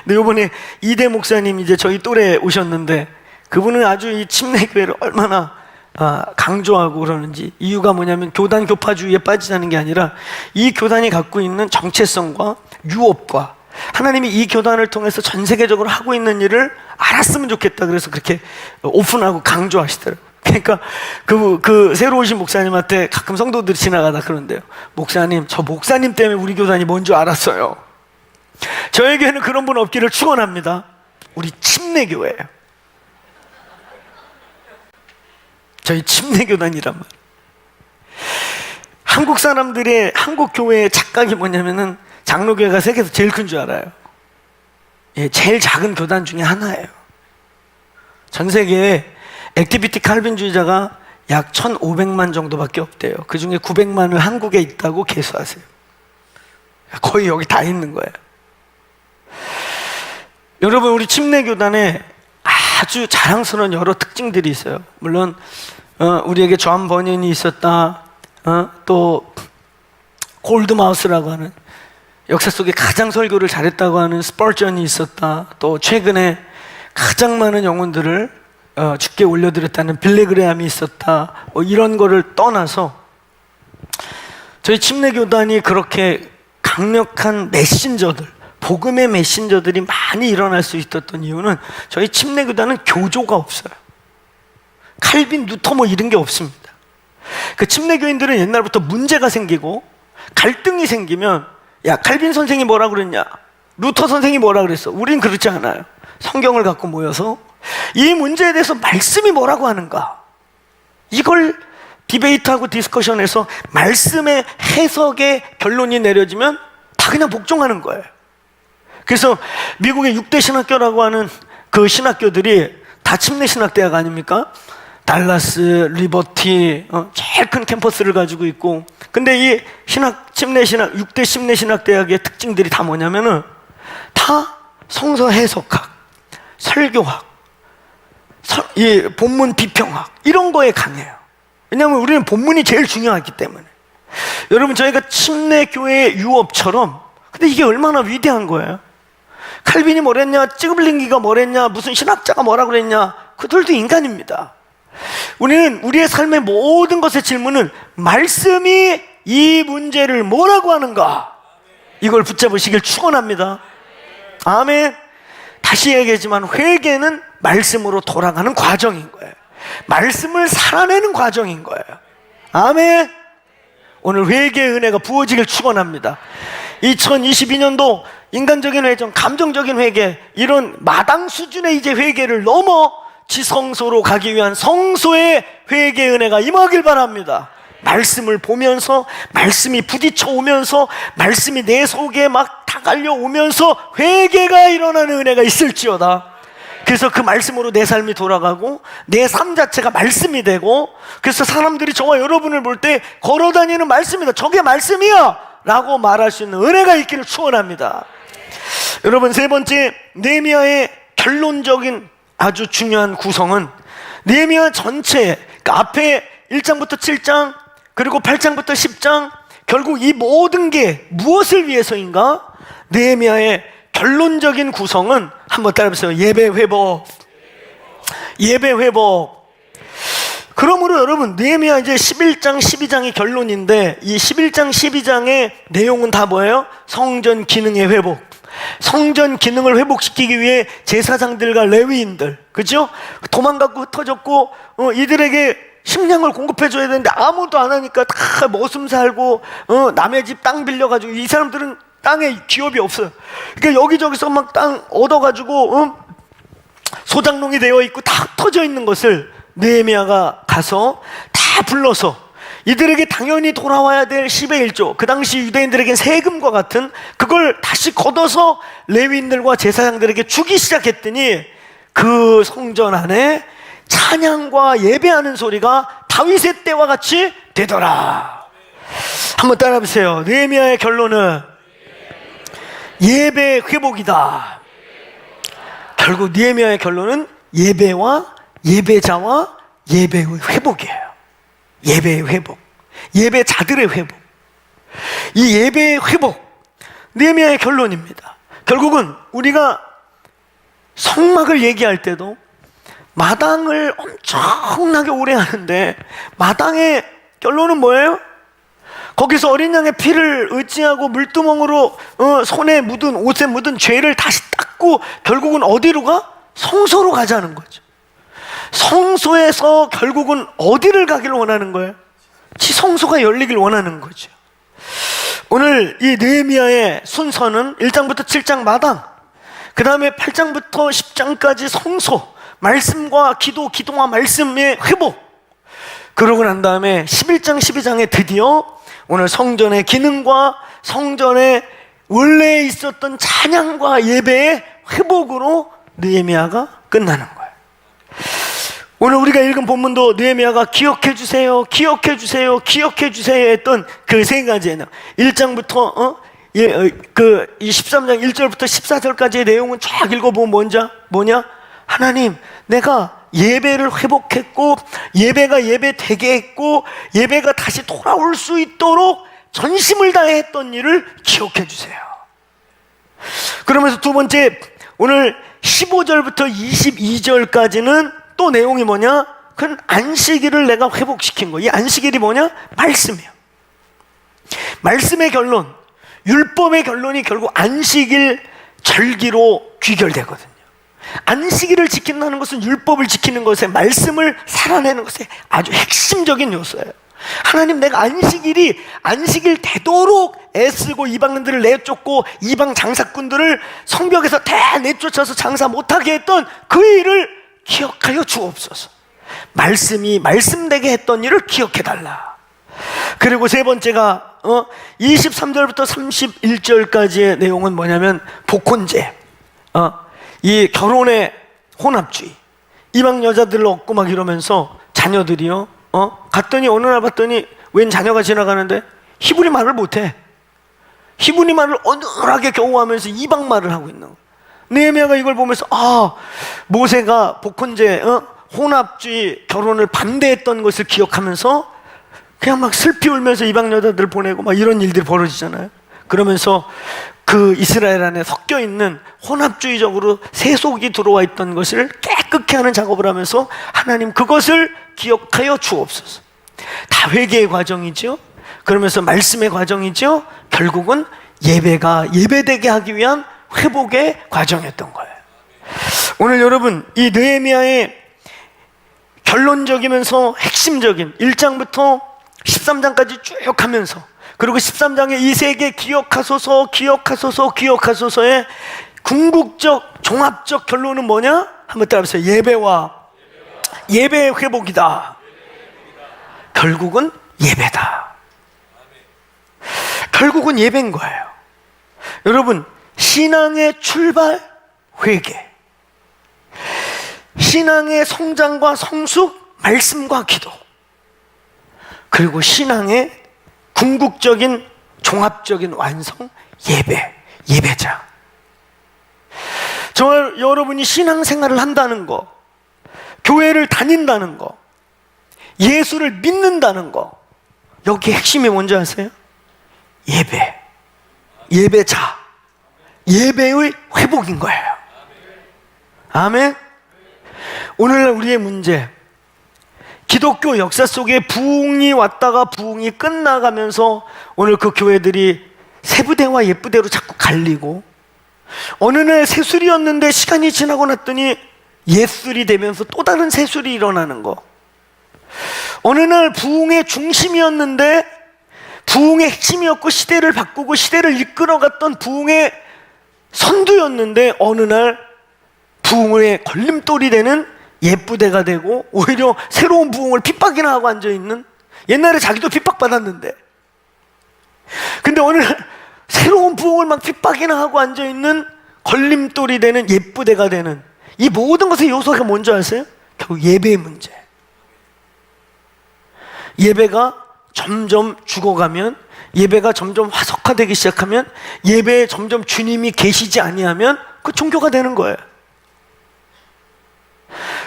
근데 요번에 이대 목사님 이제 저희 또래 오셨는데, 그분은 아주 이 침례교회를 얼마나 강조하고 그러는지. 이유가 뭐냐면 교단 교파주의에 빠지자는 게 아니라 이 교단이 갖고 있는 정체성과 유업과 하나님이 이 교단을 통해서 전 세계적으로 하고 있는 일을 알았으면 좋겠다. 그래서 그렇게 오픈하고 강조하시더라고요. 그러니까 그 새로 오신 목사님한테 가끔 성도들이 지나가다 그런데요, 목사님, 저 목사님 때문에 우리 교단이 뭔 줄 알았어요. 저에게는 그런 분 없기를 축원합니다. 우리 침례교회예요. 저희 침례교단이란 말. 한국 사람들의, 한국 교회의 착각이 뭐냐면은 장로교회가 세계에서 제일 큰 줄 알아요. 예, 제일 작은 교단 중에 하나예요. 전 세계에 액티비티 칼빈주의자가 약 1,500만 정도밖에 없대요. 그 중에 900만을 한국에 있다고 계수하세요. 거의 여기 다 있는 거예요. 여러분, 우리 침례교단에 아주 자랑스러운 여러 특징들이 있어요. 물론 우리에게 존 버닌이 있었다, 또 골드마우스라고 하는 역사 속에 가장 설교를 잘했다고 하는 스펄전이 있었다, 또 최근에 가장 많은 영혼들을 주께 올려드렸다는 빌리그레함이 있었다, 뭐 이런 거를 떠나서 저희 침례교단이 그렇게 강력한 메신저들, 복음의 메신저들이 많이 일어날 수 있었던 이유는 저희 침례교단은 교조가 없어요. 칼빈, 루터 뭐 이런 게 없습니다. 그 침례교인들은 옛날부터 문제가 생기고 갈등이 생기면, 야, 칼빈 선생이 뭐라 그랬냐, 루터 선생이 뭐라 그랬어. 우린 그렇지 않아요. 성경을 갖고 모여서 이 문제에 대해서 말씀이 뭐라고 하는가, 이걸 디베이트하고 디스커션에서 말씀의 해석의 결론이 내려지면 다 그냥 복종하는 거예요. 그래서 미국의 6대 신학교라고 하는 그 신학교들이 다 침례 신학대학 아닙니까? 달라스, 리버티, 제일 큰 캠퍼스를 가지고 있고, 근데 이 침례 신학, 6대 침례 신학대학의 특징들이 다 뭐냐면은 다 성서 해석학, 설교학, 이 본문 비평학 이런 거에 강해요. 왜냐하면 우리는 본문이 제일 중요하기 때문에. 여러분, 저희가 침례교회 유업처럼, 근데 이게 얼마나 위대한 거예요. 칼빈이 뭐랬냐, 찌글링기가 뭐랬냐, 무슨 신학자가 뭐라 그랬냐, 그들도 인간입니다. 우리는 우리의 삶의 모든 것의 질문은 말씀이 이 문제를 뭐라고 하는가, 이걸 붙잡으시길 축원합니다. 아멘. 다시 얘기하지만 회개는 말씀으로 돌아가는 과정인 거예요. 말씀을 살아내는 과정인 거예요. 아멘. 오늘 회개의 은혜가 부어지길 축원합니다. 2022년도 인간적인 회전, 감정적인 회개, 이런 마당 수준의 이제 회개를 넘어 지성소로 가기 위한 성소의 회개의 은혜가 임하길 바랍니다. 말씀을 보면서, 말씀이 부딪혀 오면서, 말씀이 내 속에 막 다가려 오면서 회개가 일어나는 은혜가 있을지어다. 그래서 그 말씀으로 내 삶이 돌아가고 내 삶 자체가 말씀이 되고, 그래서 사람들이 저와 여러분을 볼 때 걸어다니는 말씀이다, 저게 말씀이야 라고 말할 수 있는 은혜가 있기를 축원합니다. 여러분, 세 번째, 느헤미야의 결론적인 아주 중요한 구성은 느헤미야 전체, 그러니까 앞에 1장부터 7장 그리고 8장부터 10장, 결국 이 모든 게 무엇을 위해서인가? 느헤미야의 결론적인 구성은 한번 따라해보세요. 예배 회복. 예배 회복. 그러므로 여러분, 느헤미야 이제 11장 12장이 결론인데, 이 11장 12장의 내용은 다 뭐예요? 성전 기능의 회복. 성전 기능을 회복시키기 위해 제사장들과 레위인들, 그죠? 도망가고 흩어졌고, 이들에게 식량을 공급해줘야 되는데 아무도 안 하니까 다 머슴 살고, 남의 집 땅 빌려가지고, 이 사람들은 땅에 기업이 없어요. 그러니까 여기저기서 막 땅 얻어가지고 소장농이 되어 있고 다 흩어져 있는 것을 느헤미야가 가서 다 불러서 이들에게 당연히 돌아와야 될 10의 1조, 그 당시 유대인들에겐 세금과 같은 그걸 다시 걷어서 레위인들과 제사장들에게 주기 시작했더니 그 성전 안에 찬양과 예배하는 소리가 다윗의 때와 같이 되더라. 한번 따라해보세요. 느헤미야의 결론은 예배 회복이다. 결국 느헤미야의 결론은 예배와 예배자와 예배의 회복이에요. 예배의 회복, 예배자들의 회복. 이 예배의 회복, 느헤미야의 결론입니다. 결국은 우리가 성막을 얘기할 때도 마당을 엄청나게 오래 하는데, 마당의 결론은 뭐예요? 거기서 어린 양의 피를 의지하고 물두멍으로 손에 묻은, 옷에 묻은 죄를 다시 닦고 결국은 어디로 가? 성소로 가자는 거죠. 성소에서 결국은 어디를 가기를 원하는 거예요? 지성소가 열리길 원하는 거죠. 오늘 이 느헤미야의 순서는 1장부터 7장 마당, 그 다음에 8장부터 10장까지 성소, 말씀과 기도, 기도와 말씀의 회복, 그러고 난 다음에 11장 12장에 드디어 오늘 성전의 기능과 성전에 원래 있었던 찬양과 예배의 회복으로 느헤미야가 끝나는 거예요. 오늘 우리가 읽은 본문도 느헤미야가 기억해 주세요, 기억해 주세요, 기억해 주세요 했던 그 세 가지의 내용, 1장부터 이 13장 1절부터 14절까지의 내용은 쫙 읽어보면 뭐냐? 하나님, 내가 예배를 회복했고 예배가 예배되게 했고 예배가 다시 돌아올 수 있도록 전심을 다해 했던 일을 기억해 주세요. 그러면서 두 번째, 오늘 15절부터 22절까지는 또 내용이 뭐냐? 그건 안식일을 내가 회복시킨 거. 이 안식일이 뭐냐? 말씀이에요. 말씀의 결론, 율법의 결론이 결국 안식일 절기로 귀결되거든요. 안식일을 지킨다는 것은 율법을 지키는 것에, 말씀을 살아내는 것에 아주 핵심적인 요소예요. 하나님, 내가 안식일 되도록 애쓰고 이방인들을 내쫓고 이방 장사꾼들을 성벽에서 다 내쫓아서 장사 못하게 했던 그 일을 기억하여 주옵소서. 말씀이 말씀되게 했던 일을 기억해달라. 그리고 세 번째가 23절부터 31절까지의 내용은 뭐냐면 복혼제, 이 결혼의 혼합주의, 이방 여자들을 얻고 막 이러면서 자녀들이요, 갔더니 어느 날 봤더니 웬 자녀가 지나가는데 히브리 말을 못해. 히브리 말을 어눌하게 겨우 하면서 이방 말을 하고 있는 거예요. 느헤미야가 이걸 보면서 모세가 복혼제, 혼합주의 결혼을 반대했던 것을 기억하면서 그냥 막 슬피 울면서 이방 여자들 보내고 막 이런 일들이 벌어지잖아요. 그러면서 그 이스라엘 안에 섞여 있는 혼합주의적으로 세속이 들어와 있던 것을 깨끗게 하는 작업을 하면서 하나님 그것을 기억하여 주옵소서. 다 회개의 과정이죠. 그러면서 말씀의 과정이죠. 결국은 예배가 예배되게 하기 위한 회복의 과정이었던 거예요. 오늘 여러분 이 느헤미야의 결론적이면서 핵심적인 1장부터 13장까지 쭉 하면서, 그리고 13장의 이 세계 기억하소서 기억하소서 기억하소서의 궁극적 종합적 결론은 뭐냐? 한번 따라해보세요. 예배의 회복이다. 결국은 예배다. 결국은 예배인 거예요. 여러분, 신앙의 출발 회개, 신앙의 성장과 성숙 말씀과 기도, 그리고 신앙의 궁극적인 종합적인 완성 예배자. 정말 여러분이 신앙생활을 한다는 거, 교회를 다닌다는 거, 예수를 믿는다는 거, 여기 핵심이 뭔지 아세요? 예배자, 예배의 회복인 거예요. 아멘. 오늘날 우리의 문제, 기독교 역사 속에 부흥이 왔다가 부흥이 끝나가면서 오늘 그 교회들이 세부대와 옛부대로 자꾸 갈리고, 어느 날 새술이었는데 시간이 지나고 났더니 옛술이 되면서 또 다른 새술이 일어나는 거, 어느 날 부흥의 중심이었는데 부흥의 핵심이었고 시대를 바꾸고 시대를 이끌어갔던 부흥의 선두였는데 어느 날 부흥의 걸림돌이 되는 옛부대가 되고 오히려 새로운 부흥을 핍박이나 하고 앉아있는, 옛날에 자기도 핍박받았는데 근데 어느 날 새로운 부흥을 막 핍박이나 하고 앉아있는 걸림돌이 되는 옛부대가 되는, 이 모든 것의 요소가 뭔지 아세요? 결국 예배의 문제. 예배가 점점 죽어가면, 예배가 점점 화석화되기 시작하면, 예배에 점점 주님이 계시지 아니하면 그 종교가 되는 거예요.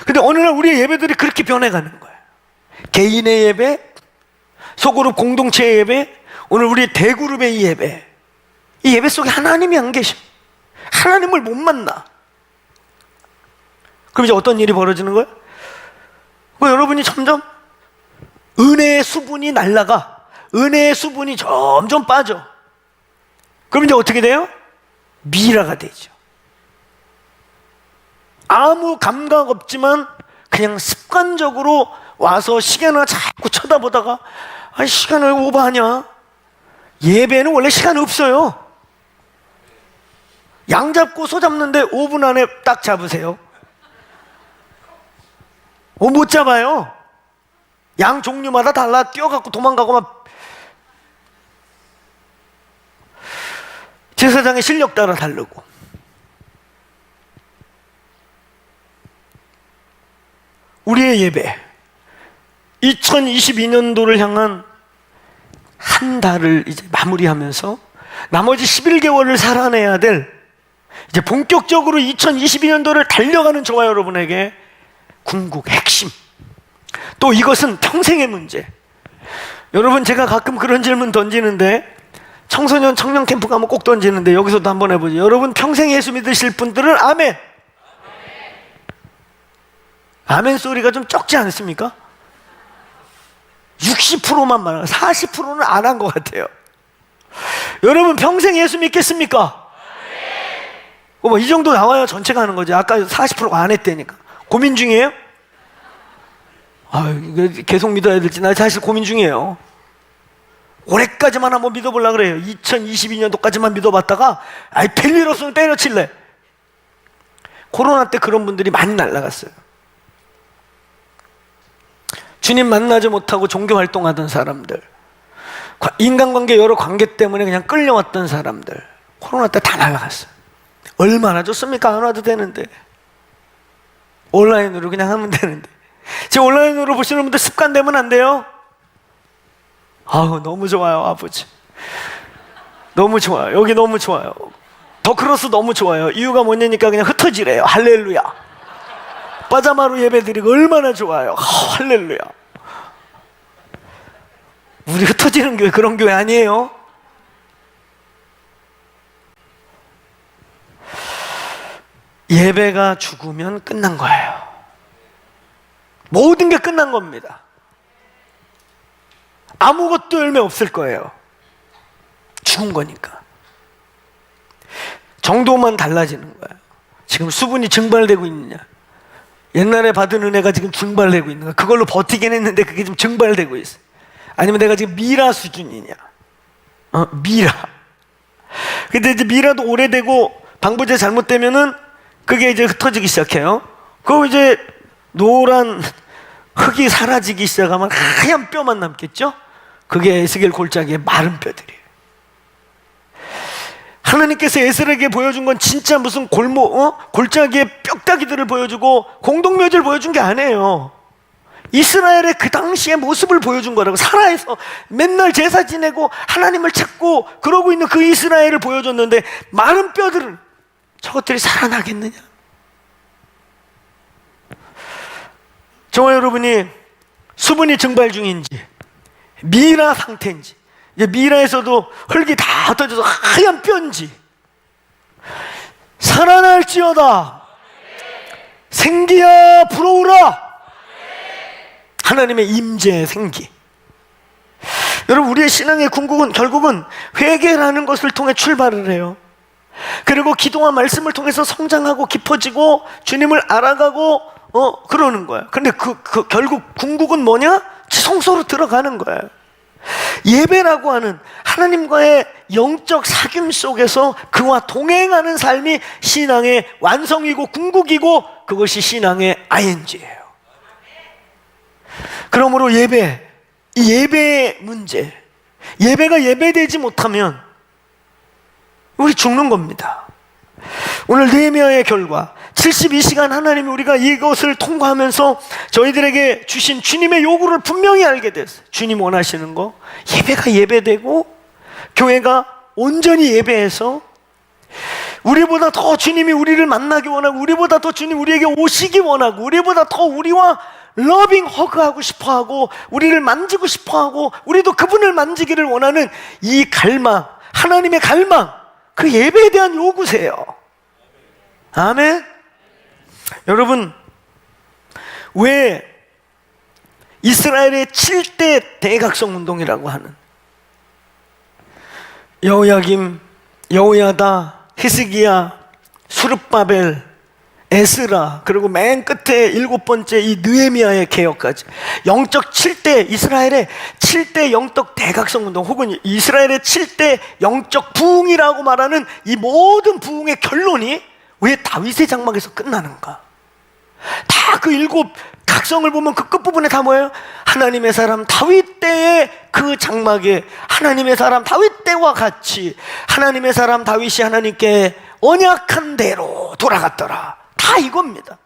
근데 어느 날 우리의 예배들이 그렇게 변해가는 거예요. 개인의 예배, 소그룹 공동체의 예배, 오늘 우리 대그룹의 이 예배, 이 예배 속에 하나님이 안 계셔. 하나님을 못 만나. 그럼 이제 어떤 일이 벌어지는 거예요? 여러분이 점점 은혜의 수분이 날아가, 은혜의 수분이 점점 빠져. 그럼 이제 어떻게 돼요? 미라가 되죠. 아무 감각 없지만 그냥 습관적으로 와서 시계나 자꾸 쳐다보다가 시간을 오버하냐? 예배는 원래 시간 없어요. 양 잡고 소 잡는데 5분 안에 딱 잡으세요. 못 잡아요. 양 종류마다 달라. 뛰어갖고 도망가고 막. 제사장의 실력 따라 다르고. 우리의 예배, 2022년도를 향한 한 달을 이제 마무리하면서 나머지 11개월을 살아내야 될, 이제 본격적으로 2022년도를 달려가는 저와 여러분에게 궁극 핵심, 또 이것은 평생의 문제. 여러분, 제가 가끔 그런 질문 던지는데, 청소년 청년 캠프 가면 꼭 던지는데 여기서도 한번 해보죠. 여러분 평생 예수 믿으실 분들은 아멘. 아멘 소리가 좀 적지 않습니까? 60%만 말하고 40%는 안 한 것 같아요. 여러분 평생 예수 믿겠습니까? 이 정도 나와야 전체가 하는 거지. 아까 40%가 안 했다니까. 고민 중이에요? 이거 계속 믿어야 될지 나 사실 고민 중이에요. 올해까지만 한번 믿어보려고 그래요. 2022년도까지만 믿어봤다가 될 일 없으면 때려칠래. 코로나 때 그런 분들이 많이 날아갔어요. 주님 만나지 못하고 종교 활동하던 사람들, 인간관계 여러 관계 때문에 그냥 끌려왔던 사람들, 코로나 때 다 날아갔어요. 얼마나 좋습니까? 안 와도 되는데, 온라인으로 그냥 하면 되는데. 제 온라인으로 보시는 분들 습관되면 안 돼요? 아우, 너무 좋아요, 아버지. 너무 좋아요. 여기 너무 좋아요. 더 크로스 너무 좋아요. 이유가 뭐냐니까 그냥 흩어지래요. 할렐루야. 빠자마로 예배드리고 얼마나 좋아요. 할렐루야. 우리 흩어지는 교회 그런 교회 아니에요? 예배가 죽으면 끝난 거예요. 모든 게 끝난 겁니다. 아무것도 열매 없을 거예요. 죽은 거니까. 정도만 달라지는 거예요. 지금 수분이 증발되고 있느냐, 옛날에 받은 은혜가 지금 증발되고 있는 거야. 그걸로 버티긴 했는데 그게 좀 증발되고 있어. 아니면 내가 지금 미라 수준이냐? 미라. 근데 이제 미라도 오래되고 방부제 잘못되면은 그게 이제 흩어지기 시작해요. 그럼 이제 노란 흙이 사라지기 시작하면 하얀 뼈만 남겠죠? 그게 에스겔 골짜기의 마른 뼈들이에요. 하나님께서 에스겔에게 보여준 건 진짜 무슨 골짜기의 뼈다귀들을 보여주고 공동묘지를 보여준 게 아니에요. 이스라엘의 그 당시의 모습을 보여준 거라고. 살아서 맨날 제사 지내고 하나님을 찾고 그러고 있는 그 이스라엘을 보여줬는데, 마른 뼈들은 저것들이 살아나겠느냐? 저와 여러분이 수분이 증발 중인지 미라 상태인지, 이제 미라에서도 흙이 다 흩어져서 하얀 뼈인지, 살아날지어다. 생기야 불어오라. 하나님의 임재 생기. 여러분, 우리의 신앙의 궁극은 결국은 회개라는 것을 통해 출발을 해요. 그리고 기도와 말씀을 통해서 성장하고 깊어지고 주님을 알아가고 그러는 거예요. 근데 결국 궁극은 뭐냐? 지성소로 들어가는 거예요. 예배라고 하는 하나님과의 영적 사귐 속에서 그와 동행하는 삶이 신앙의 완성이고 궁극이고, 그것이 신앙의 ING예요. 그러므로 이 예배의 문제, 예배가 예배되지 못하면 우리 죽는 겁니다. 오늘 느헤미야의 결과, 72시간 하나님이 우리가 이것을 통과하면서 저희들에게 주신 주님의 요구를 분명히 알게 됐어요. 주님 원하시는 거, 예배가 예배되고 교회가 온전히 예배해서 우리보다 더 주님이 우리를 만나기 원하고, 우리보다 더 주님 우리에게 오시기 원하고, 우리보다 더 우리와 러빙 허그하고 싶어하고, 우리를 만지고 싶어하고, 우리도 그분을 만지기를 원하는 이 갈망, 하나님의 갈망, 그 예배에 대한 요구세요. 아멘. 여러분, 왜 이스라엘의 7대 대각성 운동이라고 하는 여호야김, 여호야다, 히스기야, 수르바벨, 에스라, 그리고 맨 끝에 7번째 이 느헤미야의 개혁까지, 영적 7대, 이스라엘의 7대 영적 대각성 운동, 혹은 이스라엘의 7대 영적 부흥이라고 말하는 이 모든 부흥의 결론이 왜 다윗의 장막에서 끝나는가? 다 그 7 각성을 보면 그 끝부분에 다 뭐예요? 하나님의 사람 다윗 때의 그 장막에, 하나님의 사람 다윗 때와 같이 하나님의 사람 다윗이 하나님께 언약한 대로 돌아갔더라. 다 이겁니다.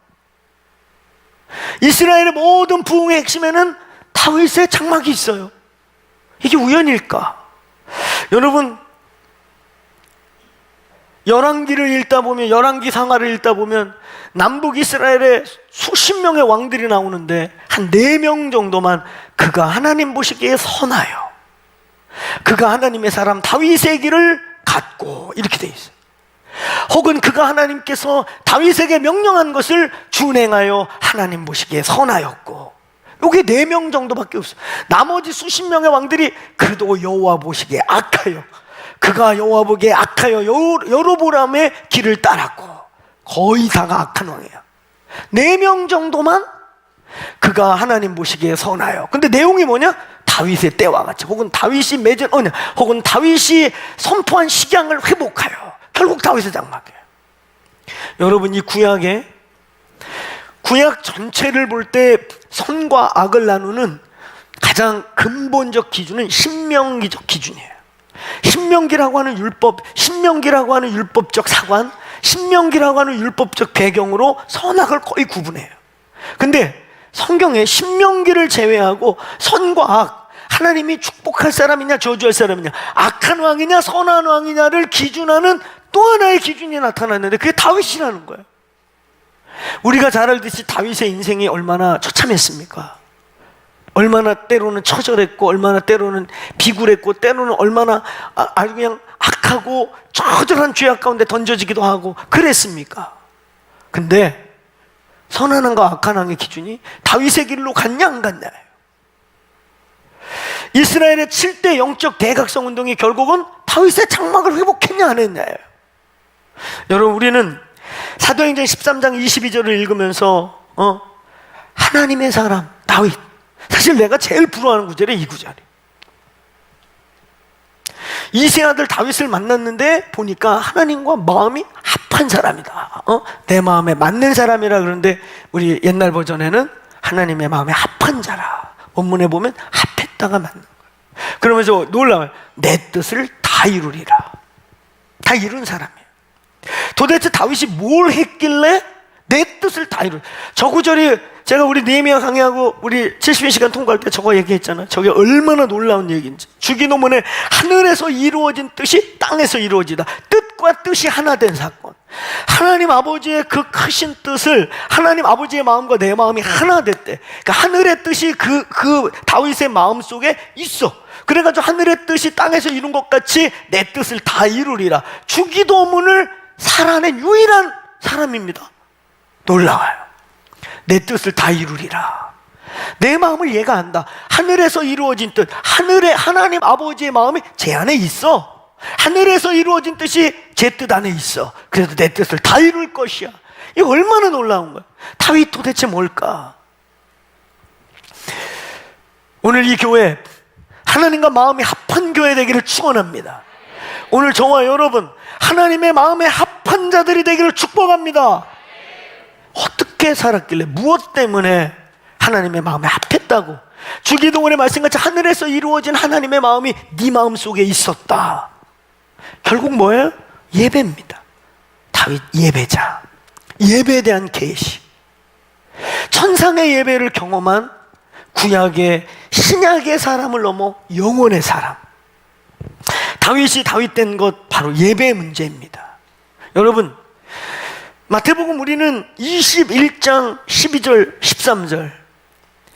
이스라엘의 모든 부흥의 핵심에는 다윗의 장막이 있어요. 이게 우연일까? 여러분, 열왕기를 읽다 보면, 열왕기 상하를 읽다 보면 남북 이스라엘에 수십 명의 왕들이 나오는데 한 4명 정도만 그가 하나님 보시기에 선하여, 그가 하나님의 사람 다윗의 길을 갖고, 이렇게 돼 있어요. 혹은 그가 하나님께서 다윗에게 명령한 것을 준행하여 하나님 보시기에 선하였고, 여기 4명 정도밖에 없어요. 나머지 수십 명의 왕들이 그도 여호와 보시기에 악하여, 그가 여호와 보기에 악하여 여로보람의 길을 따랐고, 거의 다가 악한 왕이야. 4명 정도만 그가 하나님 보시기에 선하여. 근데 내용이 뭐냐? 다윗의 때와 같이, 혹은 다윗이 맺은 언약, 혹은 다윗이 선포한 식양을 회복하여. 결국 다윗의 장막이에요. 여러분, 이 구약에 구약 전체를 볼 때 선과 악을 나누는 가장 근본적 기준은 신명기적 기준이에요. 신명기라고 하는 율법, 신명기라고 하는 율법적 사관, 신명기라고 하는 율법적 배경으로 선악을 거의 구분해요. 근데 성경에 신명기를 제외하고 선과 악, 하나님이 축복할 사람이냐 저주할 사람이냐, 악한 왕이냐 선한 왕이냐를 기준하는 또 하나의 기준이 나타났는데 그게 다윗이라는 거예요. 우리가 잘 알듯이 다윗의 인생이 얼마나 처참했습니까? 얼마나 때로는 처절했고, 얼마나 때로는 비굴했고, 때로는 얼마나 아주 그냥 악하고 처절한 죄악 가운데 던져지기도 하고 그랬습니까? 근데 선한 왕과 악한 왕의 기준이 다윗의 길로 갔냐 안 갔냐. 이스라엘의 7대 영적 대각성 운동이 결국은 다윗의 장막을 회복했냐 안 했냐예요. 여러분, 우리는 사도행전 13장 22절을 읽으면서 하나님의 사람 다윗, 사실 내가 제일 부러워하는 구절이 이 구절이에요. 이세 아들 다윗을 만났는데 보니까 하나님과 마음이 합한 사람이다. 내 마음에 맞는 사람이라 그러는데 우리 옛날 버전에는 하나님의 마음에 합한 자라. 원문에 보면 합했다가 맞는 거예요. 그러면서 놀라워요. 내 뜻을 다 이루리라. 다 이룬 사람이에요. 도대체 다윗이 뭘 했길래 내 뜻을 다 이루. 저 구절이 제가 우리 느헤미야 강의하고 우리 70인 시간 통과할 때 저거 얘기했잖아요. 저게 얼마나 놀라운 얘기인지. 주기도문에 하늘에서 이루어진 뜻이 땅에서 이루어지다. 뜻과 뜻이 하나 된 사건. 하나님 아버지의 그 크신 뜻을 하나님 아버지의 마음과 내 마음이 하나 됐대. 그러니까 하늘의 뜻이 그 다윗의 마음 속에 있어. 그래가지고 하늘의 뜻이 땅에서 이룬 것 같이 내 뜻을 다 이루리라. 주기도문을 살아낸 유일한 사람입니다. 놀라워요. 내 뜻을 다 이루리라. 내 마음을 얘가 안다. 하늘에서 이루어진 뜻, 하나님 아버지의 마음이 제 안에 있어. 하늘에서 이루어진 뜻이 제 뜻 안에 있어. 그래서 내 뜻을 다 이룰 것이야. 이거 얼마나 놀라운 거야. 다윗 도대체 뭘까? 오늘 이 교회 하나님과 마음이 합한 교회 되기를 축원합니다. 오늘 저와 여러분 하나님의 마음에 합한 자들이 되기를 축복합니다. 어떻게 살았길래, 무엇 때문에 하나님의 마음에 합했다고? 주기도문의 말씀같이 하늘에서 이루어진 하나님의 마음이 네 마음 속에 있었다. 결국 뭐예요? 예배입니다. 다윗 예배자, 예배에 대한 계시. 천상의 예배를 경험한 구약의 신약의 사람을 넘어 영혼의 사람. 다윗이 다윗된 것 바로 예배의 문제입니다. 여러분, 마태복음 우리는 21장 12절 13절,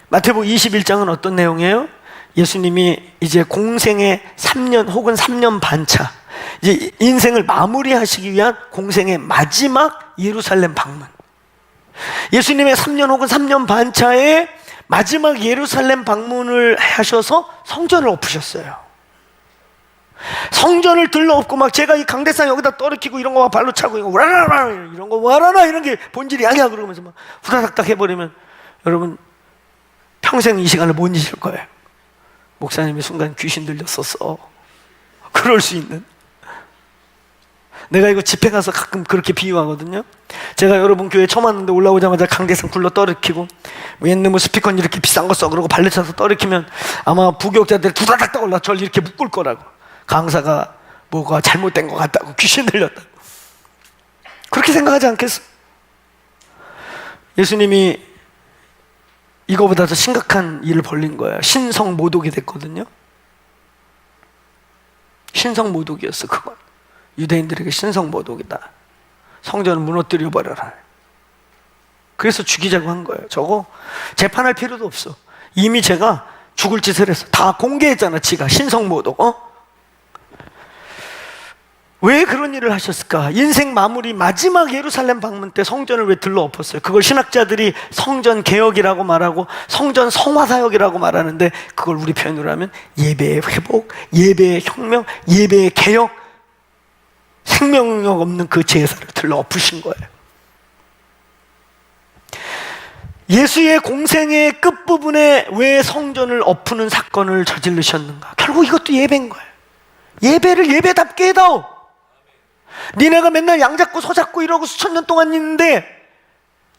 마태복음 21장은 어떤 내용이에요? 예수님이 이제 공생의 3년 혹은 3년 반차, 이제 인생을 마무리하시기 위한 공생의 마지막 예루살렘 방문. 예수님의 3년 혹은 3년 반차에 마지막 예루살렘 방문을 하셔서 성전을 엎으셨어요. 성전을 들러엎고 막 제가 이 강대상 여기다 떨어뜨리고 이런 거 막 발로 차고 이거 와라라 이런 거 와라라 이런 게 본질이 아니야 그러면서 막 후다닥닥 해버리면 여러분 평생 이 시간을 못 잊을 거예요. 목사님이 순간 귀신 들렸었어. 그럴 수 있는. 내가 이거 집회 가서 가끔 그렇게 비유하거든요. 제가 여러분 교회 처음 왔는데 올라오자마자 강대상 굴러 떨어뜨리고 옛날 스피커 이렇게 비싼 거 써 그러고 발로 차서 떨어뜨리면 아마 부교육자들이 두다닥닥 올라 절 이렇게 묶을 거라고. 강사가 뭐가 잘못된 것 같다고, 귀신 들렸다고. 그렇게 생각하지 않겠어? 예수님이 이거보다 더 심각한 일을 벌린 거예요. 신성모독이 됐거든요. 신성모독이었어 그건. 유대인들에게 신성모독이다. 성전을 무너뜨려 버려라. 그래서 죽이자고 한 거예요. 저거 재판할 필요도 없어. 이미 제가 죽을 짓을 했어. 다 공개했잖아. 지가 신성모독. 왜 그런 일을 하셨을까? 인생 마무리 마지막 예루살렘 방문 때 성전을 왜 들러엎었어요? 그걸 신학자들이 성전 개혁이라고 말하고 성전 성화사역이라고 말하는데 그걸 우리 표현으로 하면 예배의 회복, 예배의 혁명, 예배의 개혁, 생명력 없는 그 제사를 들러엎으신 거예요. 예수의 공생의 끝부분에 왜 성전을 엎는 사건을 저지르셨는가? 결국 이것도 예배인 거예요. 예배를 예배답게 해다오. 니네가 맨날 양 잡고 소 잡고 이러고 수천 년 동안 있는데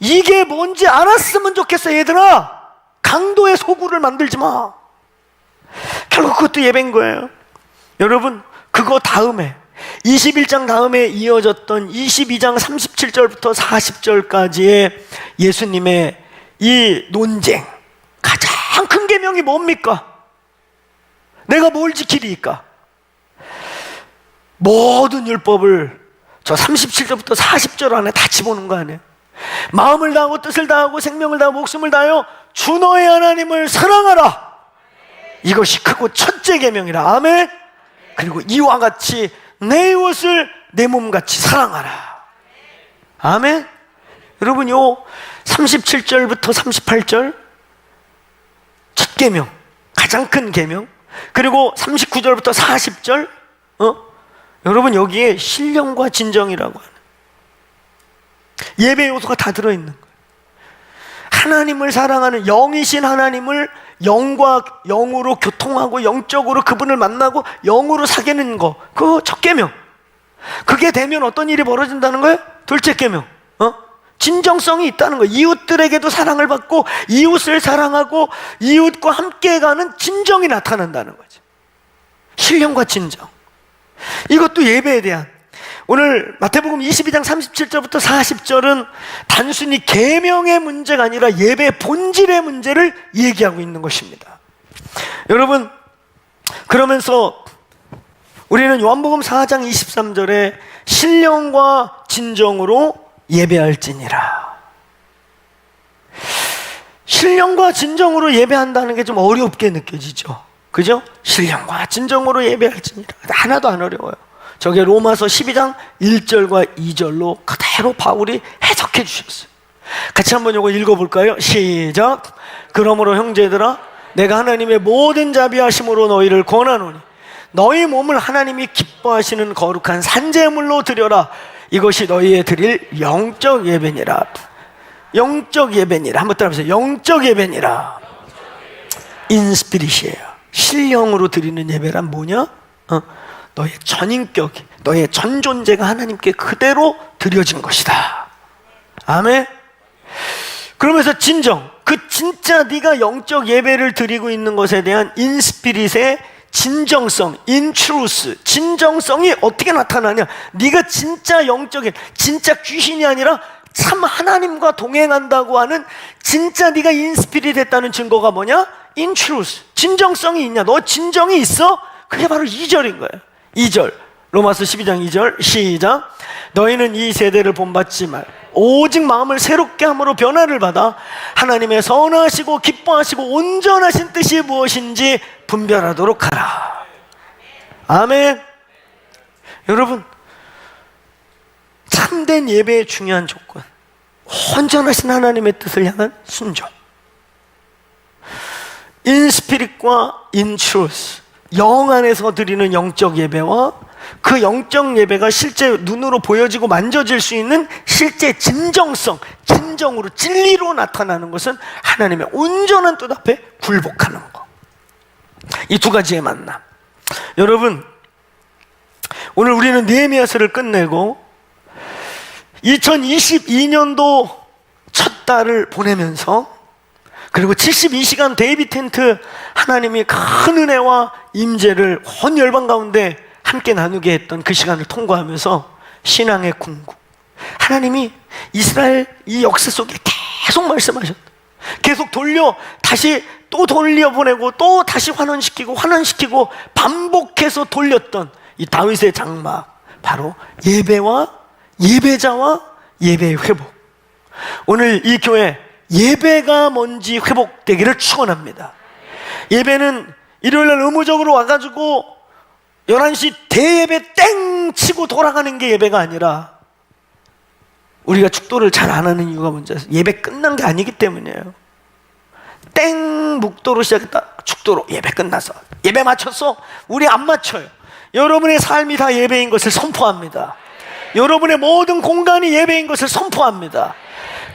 이게 뭔지 알았으면 좋겠어. 얘들아, 강도의 소굴을 만들지 마. 결국 그것도 예배인 거예요. 여러분, 그거 다음에 21장 다음에 이어졌던 22장 37절부터 40절까지의 예수님의 이 논쟁, 가장 큰 계명이 뭡니까? 내가 뭘 지키리까? 모든 율법을 저 37절부터 40절 안에 다 집어넣은 거 아니에요? 마음을 다하고 뜻을 다하고 생명을 다하고 목숨을 다하여 주 너의 하나님을 사랑하라. 이것이 크고 첫째 계명이라. 아멘. 그리고 이와 같이 내 이웃을 내 몸같이 사랑하라. 아멘. 여러분, 요 37절부터 38절 첫 계명, 가장 큰 계명, 그리고 39절부터 40절 여러분, 여기에 신령과 진정이라고 하는 예배 요소가 다 들어있는 거예요. 하나님을 사랑하는, 영이신 하나님을 영과 영으로 교통하고 영적으로 그분을 만나고 영으로 사귀는 거, 그거 첫 계명. 그게 되면 어떤 일이 벌어진다는 거예요? 둘째 계명, 진정성이 있다는 거예요. 이웃들에게도 사랑을 받고 이웃을 사랑하고 이웃과 함께 가는 진정이 나타난다는 거죠. 신령과 진정. 이것도 예배에 대한, 오늘 마태복음 22장 37절부터 40절은 단순히 계명의 문제가 아니라 예배의 본질의 문제를 얘기하고 있는 것입니다. 여러분, 그러면서 우리는 요한복음 4장 23절에 신령과 진정으로 예배할지니라. 신령과 진정으로 예배한다는 게 좀 어렵게 느껴지죠. 그죠? 신령과 진정으로 예배할지니라. 하나도 안 어려워요. 저게 로마서 12장 1절과 2절로 그대로 바울이 해석해 주셨어요. 같이 한번 이거 읽어볼까요? 시작. 그러므로 형제들아, 내가 하나님의 모든 자비하심으로 너희를 권하노니 너희 몸을 하나님이 기뻐하시는 거룩한 산제물로 드려라. 이것이 너희의 드릴 영적 예배니라. 영적 예배니라. 한번 따라해보세요. 영적 예배니라. 인스피릿이에요. 신령으로 드리는 예배란 뭐냐? 너의 전인격이, 너의 전 존재가 하나님께 그대로 드려진 것이다. 아멘. 그러면서 진정, 그 진짜 네가 영적 예배를 드리고 있는 것에 대한 인스피릿의 진정성, 인트루스, 진정성이 어떻게 나타나냐? 네가 진짜 영적인, 진짜 귀신이 아니라 참 하나님과 동행한다고 하는 진짜 네가 인스피릿 했다는 증거가 뭐냐? 인트루스, 진정성이 있냐? 너 진정이 있어? 그게 바로 2절인 거예요. 2절, 로마서 12장 2절, 시작. 너희는 이 세대를 본받지 말, 오직 마음을 새롭게 함으로 변화를 받아 하나님의 선하시고 기뻐하시고 온전하신 뜻이 무엇인지 분별하도록 하라. 아멘. 여러분, 참된 예배의 중요한 조건, 온전하신 하나님의 뜻을 향한 순종. 인스피릿과 인트루스, 영 안에서 드리는 영적 예배와 그 영적 예배가 실제 눈으로 보여지고 만져질 수 있는 실제 진정성, 진정으로 진리로 나타나는 것은 하나님의 온전한 뜻 앞에 굴복하는 것. 이 두 가지의 만남. 여러분, 오늘 우리는 느헤미야서를 끝내고 2022년도 첫 달을 보내면서, 그리고 72시간 데이비 텐트, 하나님이 큰 은혜와 임재를 온 열방 가운데 함께 나누게 했던 그 시간을 통과하면서 신앙의 궁극, 하나님이 이스라엘 이 역사 속에 계속 말씀하셨다. 계속 다시 또 돌려보내고 또 다시 환원시키고 반복해서 돌렸던 이 다윗의 장막, 바로 예배와 예배자와 예배의 회복. 오늘 이 교회 예배가 뭔지 회복되기를 축원합니다. 예배는 일요일날 의무적으로 와가지고 11시 대예배 땡 치고 돌아가는 게 예배가 아니라, 우리가 축도를 잘 안 하는 이유가 뭔지 아세요? 예배 끝난 게 아니기 때문이에요. 땡 묵도로 시작했다, 축도로 예배 끝나서 예배 맞췄어? 우리 안 맞춰요. 여러분의 삶이 다 예배인 것을 선포합니다. 여러분의 모든 공간이 예배인 것을 선포합니다.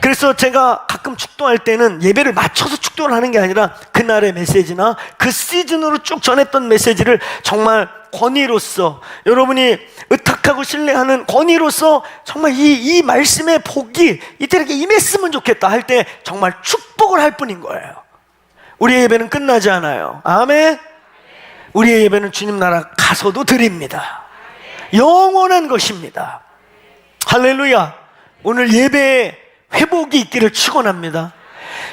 그래서 제가 가끔 축도할 때는 예배를 맞춰서 축도를 하는 게 아니라 그날의 메시지나 그 시즌으로 쭉 전했던 메시지를 정말 권위로서, 여러분이 의탁하고 신뢰하는 권위로서 정말 이 말씀의 복이 이들에게 임했으면 좋겠다 할 때 정말 축복을 할 뿐인 거예요. 우리의 예배는 끝나지 않아요. 아멘. 우리의 예배는 주님 나라 가서도 드립니다. 영원한 것입니다. 할렐루야. 오늘 예배에 회복이 있기를 축원합니다.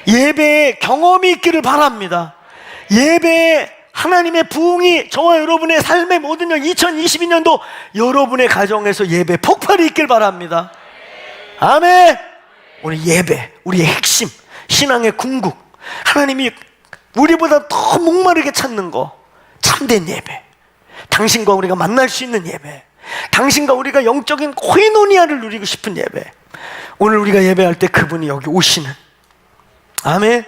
예배에 경험이 있기를 바랍니다. 예배에 하나님의 부흥이 저와 여러분의 삶의 모든 2022년도 여러분의 가정에서 예배 폭발이 있길 바랍니다. 아멘. 오늘 예배, 우리의 핵심, 신앙의 궁극, 하나님이 우리보다 더 목마르게 찾는 거, 참된 예배, 당신과 우리가 만날 수 있는 예배, 당신과 우리가 영적인 코이노니아를 누리고 싶은 예배, 오늘 우리가 예배할 때 그분이 여기 오시는, 아멘.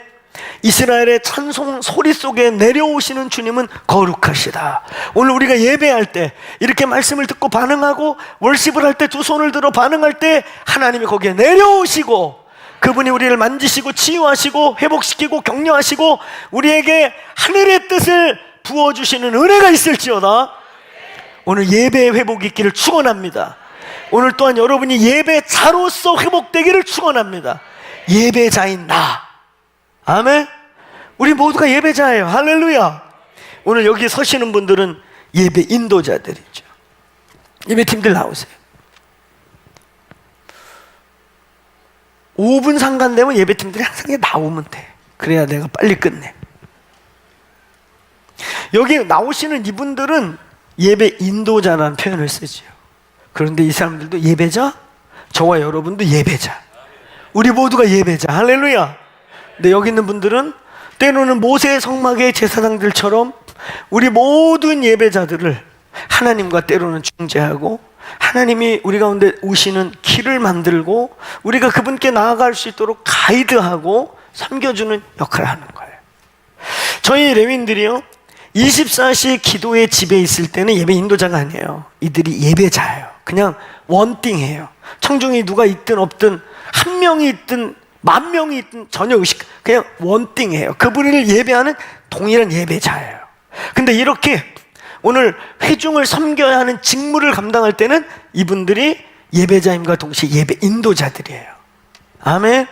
이스라엘의 찬송 소리 속에 내려오시는 주님은 거룩하시다. 오늘 우리가 예배할 때 이렇게 말씀을 듣고 반응하고 월십을 할 때 두 손을 들어 반응할 때 하나님이 거기에 내려오시고 그분이 우리를 만지시고 치유하시고 회복시키고 격려하시고 우리에게 하늘의 뜻을 부어주시는 은혜가 있을지어다. 오늘 예배의 회복이 있기를 축원합니다. 오늘 또한 여러분이 예배자로서 회복되기를 축원합니다. 예배자인 나, 아멘. 우리 모두가 예배자예요. 할렐루야. 오늘 여기 서시는 분들은 예배 인도자들이죠. 예배팀들 나오세요. 5분 상관되면 예배팀들이 항상 나오면 돼. 그래야 내가 빨리 끝내. 여기 나오시는 이분들은 예배 인도자라는 표현을 쓰지요. 그런데 이 사람들도 예배자, 저와 여러분도 예배자, 우리 모두가 예배자. 할렐루야. 근데 여기 있는 분들은 때로는 모세의 성막의 제사장들처럼 우리 모든 예배자들을 하나님과 때로는 중재하고 하나님이 우리 가운데 오시는 길을 만들고 우리가 그분께 나아갈 수 있도록 가이드하고 섬겨주는 역할을 하는 거예요. 저희 레위인들이요, 24시 기도의 집에 있을 때는 예배 인도자가 아니에요. 이들이 예배자예요. 그냥 원띵해요. 청중이 누가 있든 없든 한 명이 있든 만 명이 있든 전혀 의식, 그냥 원띵해요. 그분을 예배하는 동일한 예배자예요. 근데 이렇게 오늘 회중을 섬겨야 하는 직무를 감당할 때는 이분들이 예배자임과 동시에 예배 인도자들이에요. 아멘.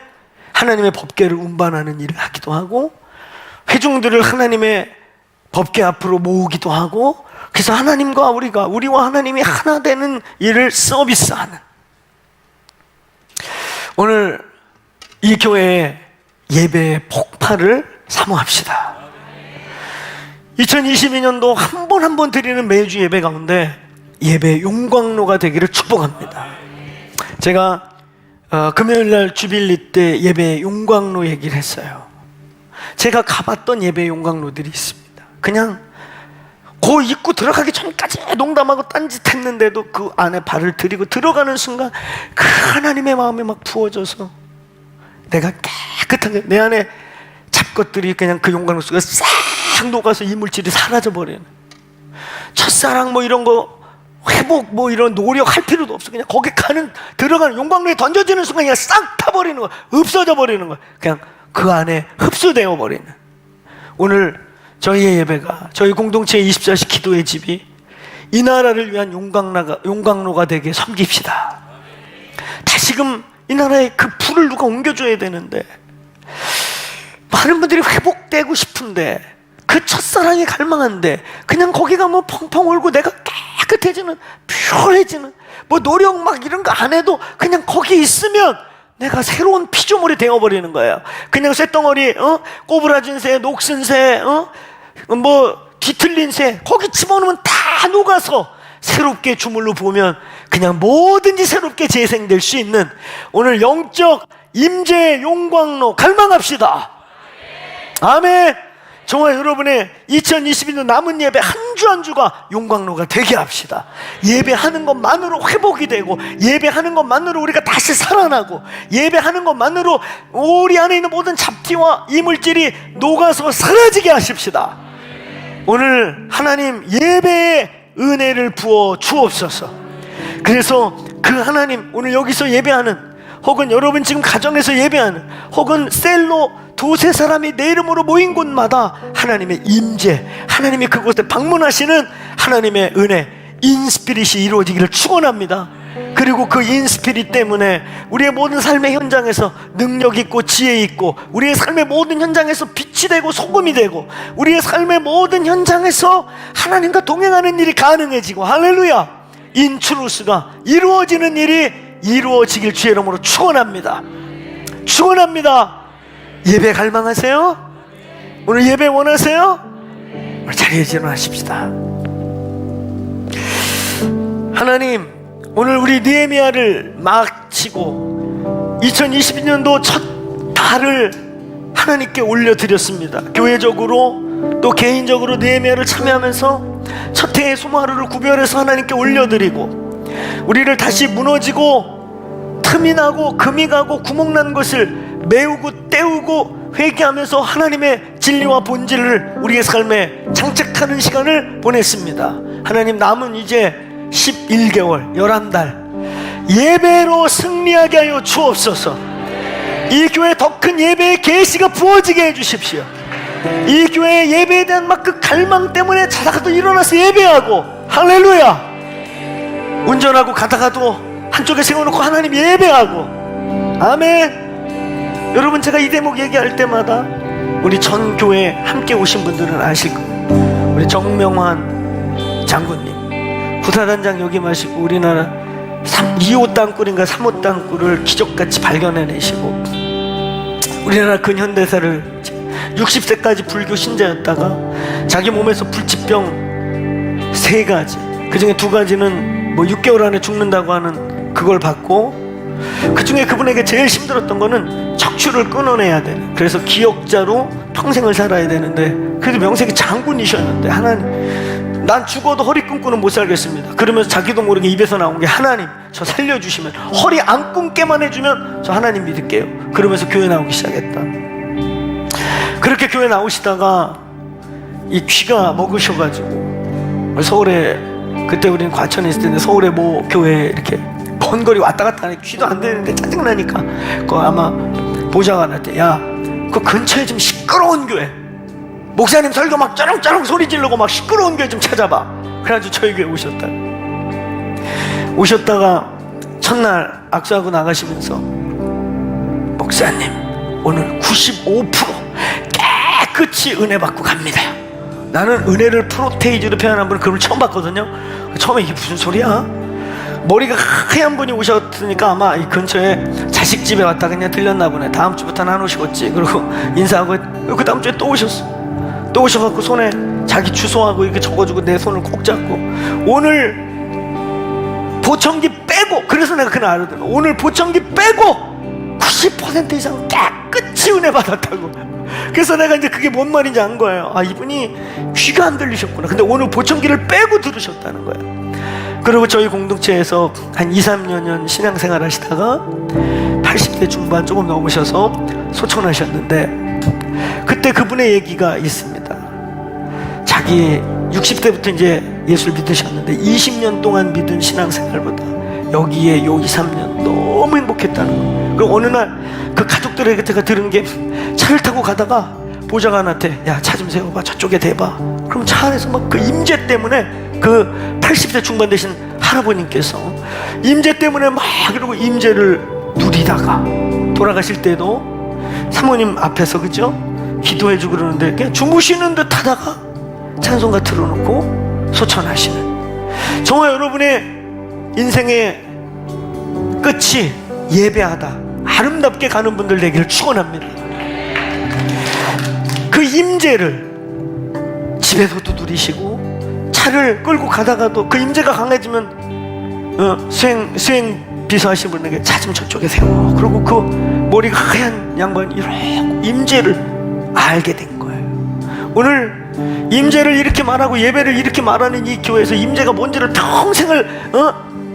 하나님의 법궤를 운반하는 일을 하기도 하고 회중들을 하나님의 법궤 앞으로 모으기도 하고, 그래서 하나님과 우리와 하나님이 하나 되는 일을 서비스하는, 오늘 이 교회의 예배의 폭발을 사모합시다. 2022년도 한 번 한 번 드리는 매주 예배 가운데 예배의 용광로가 되기를 축복합니다. 제가 금요일날 주빌리 때 예배의 용광로 얘기를 했어요. 제가 가봤던 예배의 용광로들이 있습니다. 그냥 그 입구 들어가기 전까지 농담하고 딴짓했는데도 그 안에 발을 들이고 들어가는 순간 그 하나님의 마음이 막 부어져서 내가 깨끗하게 내 안에 잡것들이 그냥 그 용광로 속에 싹 녹아서 이물질이 사라져버리는, 첫사랑 뭐 이런 거 회복 뭐 이런 노력할 필요도 없어. 그냥 거기 들어가는 용광로에 던져지는 순간 그냥 싹 타버리는 거야. 없어져 버리는 거야. 그냥 그 안에 흡수되어 버리는. 오늘 저희의 예배가, 저희 공동체의 24시 기도의 집이 이 나라를 위한 용광로가 되게 섬깁시다. 다시금 이 나라에 그 불을 누가 옮겨줘야 되는데, 많은 분들이 회복되고 싶은데, 그 첫사랑이 갈망한데 그냥 거기가 뭐 펑펑 울고 내가 깨끗해지는, 퓨어해지는, 뭐 노력 막 이런 거 안 해도 그냥 거기 있으면 내가 새로운 피조물이 되어버리는 거예요. 그냥 쇳덩어리, 꼬부라진 새, 녹슨 새, 뭐 뒤틀린 새, 거기 집어넣으면 다 녹아서 새롭게 주물로 보면 그냥 뭐든지 새롭게 재생될 수 있는 오늘 영적 임재의 용광로 갈망합시다. 아멘. 저와 여러분의 2022년 남은 예배 한 주 한 주가 용광로가 되게 합시다. 예배하는 것만으로 회복이 되고, 예배하는 것만으로 우리가 다시 살아나고, 예배하는 것만으로 우리 안에 있는 모든 잡티와 이물질이 녹아서 사라지게 하십시다. 오늘 하나님 예배의 은혜를 부어 주옵소서. 그래서 그 하나님, 오늘 여기서 예배하는, 혹은 여러분 지금 가정에서 예배하는, 혹은 셀로 두세 사람이 내 이름으로 모인 곳마다 하나님의 임재, 하나님이 그곳에 방문하시는 하나님의 은혜, 인스피릿이 이루어지기를 축원합니다. 그리고 그 인스피릿 때문에 우리의 모든 삶의 현장에서 능력 있고 지혜 있고, 우리의 삶의 모든 현장에서 빛이 되고 소금이 되고, 우리의 삶의 모든 현장에서 하나님과 동행하는 일이 가능해지고, 할렐루야, 인트루스가 이루어지는 일이 이루어지길 주의 이름으로 축원합니다. 축원합니다. 예배 갈망하세요? 오늘 예배 원하세요? 오늘 자리에 일어나십시다. 하나님, 오늘 우리 느헤미야를 마치고 2022년도 첫 달을 하나님께 올려드렸습니다. 교회적으로 또 개인적으로 느헤미야를 참여하면서 첫 해의 소마루를 구별해서 하나님께 올려드리고, 우리를 다시 무너지고 틈이 나고 금이 가고 구멍난 것을 메우고 떼우고 회개하면서 하나님의 진리와 본질을 우리의 삶에 장착하는 시간을 보냈습니다. 하나님, 남은 이제 11개월 11달 예배로 승리하게 하여 주옵소서. 이 교회 더 큰 예배의 계시가 부어지게 해주십시오. 이 교회의 예배에 대한 막 그 갈망 때문에 자다가도 일어나서 예배하고, 할렐루야, 운전하고 가다가도 한쪽에 세워놓고 하나님 예배하고, 아멘. 여러분, 제가 이 대목 얘기할 때마다 우리 전 교회 함께 오신 분들은 아실 거예요. 우리 정명환 장군님, 부사단장 역임하시고 우리나라 2호 땅굴인가 3호 땅굴을 기적같이 발견해내시고, 우리나라 근현대사를 60세까지 불교 신자였다가 자기 몸에서 불치병 3가지, 그 중에 2가지는 뭐 6개월 안에 죽는다고 하는 그걸 받고, 그 중에 그분에게 제일 힘들었던 거는 척추를 끊어내야 되는, 그래서 기역자로 평생을 살아야 되는데, 그래도 명색이 장군이셨는데, 하나님, 난 죽어도 허리 끊고는 못 살겠습니다. 그러면서 자기도 모르게 입에서 나온 게, 하나님, 저 살려주시면, 허리 안 끊게만 해주면 저 하나님 믿을게요. 그러면서 교회 나오기 시작했다. 그렇게 교회 나오시다가 이 귀가 먹으셔가지고 서울에, 그때 우리는 과천에 있을 텐데 서울에 뭐 교회 이렇게 먼 거리 왔다 갔다 하니까 귀도 안 되는데 짜증나니까 그 아마 보좌관한테, 야, 그 근처에 좀 시끄러운 교회, 목사님 설교 막 쩌렁쩌렁 소리 지르고 막 시끄러운 교회 좀 찾아봐. 그래가지고 저희 교회 오셨다가 첫날 악수하고 나가시면서, 목사님 오늘 95% 깨끗이 은혜 받고 갑니다. 나는 은혜를 프로테이즈로 표현한 분은 그걸 처음 봤거든요. 처음에 이게 무슨 소리야? 머리가 하얀 분이 오셨으니까 아마 이 근처에 자식집에 왔다 그냥 들렸나 보네. 다음 주부터는 안 오시겠지. 그리고 인사하고, 그 다음 주에 또 오셨어. 또 오셔갖고 손에 자기 주소하고 이렇게 적어주고 내 손을 꼭 잡고, 오늘 보청기 빼고, 그래서 내가 그날 알거든. 오늘 보청기 빼고 90% 이상 깨끗이 은혜 받았다고. 그래서 내가 이제 그게 뭔 말인지 안 거예요. 아, 이분이 귀가 안 들리셨구나. 근데 오늘 보청기를 빼고 들으셨다는 거예요. 그리고 저희 공동체에서 한 2, 3년 신앙생활 하시다가 80대 중반 조금 넘으셔서 소천하셨는데, 그때 그분의 얘기가 있습니다. 자기 60대부터 이제 예수를 믿으셨는데 20년 동안 믿은 신앙생활보다 여기에 요 2, 3년 너무 행복했다는 거예요. 그리고 어느 날 그 가족들에게 제가 들은 게, 차를 타고 가다가 보좌관한테, 야, 차 좀 세워봐, 저쪽에 대봐. 그럼 차 안에서 막 그 임재 때문에, 그 80대 중반 되신 할아버님께서 임재 때문에 막 이러고 임재를 누리다가 돌아가실 때도 사모님 앞에서, 그죠? 기도해주고 그러는데 그냥 주무시는 듯 하다가 찬송가 틀어놓고 소천하시는, 정말 여러분의 인생의 끝이 예배하다 아름답게 가는 분들 되기를 축원합니다. 그 임재를 집에서도 누리시고, 차를 끌고 가다가도 그 임재가 강해지면 수행 비서하신 분에게 차 좀 저쪽에 세워. 그리고 그 머리가 하얀 양반이 이렇게 임재를 알게 된 거예요. 오늘 임재를 이렇게 말하고 예배를 이렇게 말하는 이 교회에서 임재가 뭔지를 평생을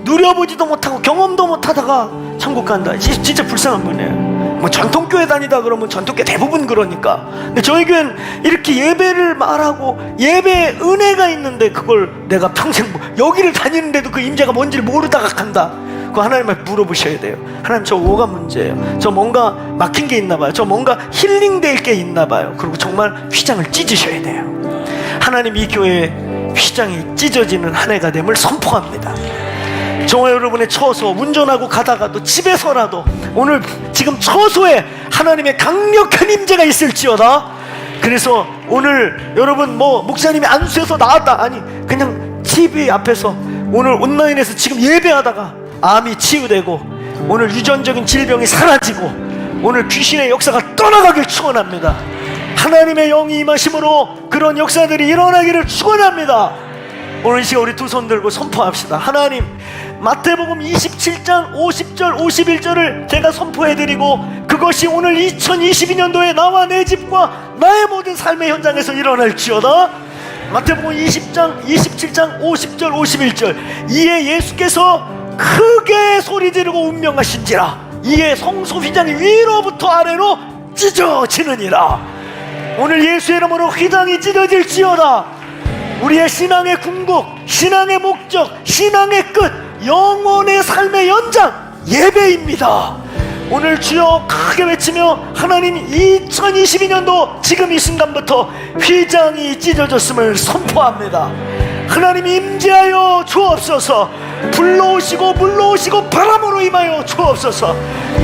누려보지도 못하고 경험도 못하다가 천국 간다. 진짜 불쌍한 분이에요. 뭐 전통교회 다니다 그러면 전통교회 대부분 그러니까. 근데 저희 교회는 이렇게 예배를 말하고 예배에 은혜가 있는데 그걸 내가 평생 여기를 다니는데도 그 임재가 뭔지를 모르다가 간다. 그거 하나님한테 물어보셔야 돼요. 하나님, 저 뭐가 문제예요? 저 뭔가 막힌 게 있나 봐요. 저 뭔가 힐링될 게 있나 봐요. 그리고 정말 휘장을 찢으셔야 돼요. 하나님, 이 교회에 휘장이 찢어지는 한 해가 됨을 선포합니다. 저와 여러분의 처소, 운전하고 가다가도 집에서라도 오늘 지금 처소에 하나님의 강력한 임재가 있을지어다. 그래서 오늘 여러분 뭐 목사님이 안수해서 나왔다, 아니 그냥 TV 앞에서 오늘 온라인에서 지금 예배하다가 암이 치유되고 오늘 유전적인 질병이 사라지고 오늘 귀신의 역사가 떠나가길 축원합니다. 하나님의 영이 임하심으로 그런 역사들이 일어나기를 축원합니다. 오늘 이 시간 우리 두 손 들고 선포합시다. 하나님, 마태복음 27장 50절 51절을 제가 선포해드리고 그것이 오늘 2022년도에 나와 내 집과 나의 모든 삶의 현장에서 일어날지어다. 마태복음 27장 50절 51절. 이에 예수께서 크게 소리 지르고 운명하신지라 이에 성소 휘장이 위로부터 아래로 찢어지느니라. 오늘 예수의 이름으로 휘장이 찢어질지어다. 우리의 신앙의 궁극, 신앙의 목적, 신앙의 끝, 영혼의 삶의 연장, 예배입니다. 오늘 주여 크게 외치며 하나님, 2022년도 지금 이 순간부터 휘장이 찢어졌음을 선포합니다. 하나님, 임재하여 주옵소서. 불러오시고 물러오시고 바람으로 임하여 주옵소서.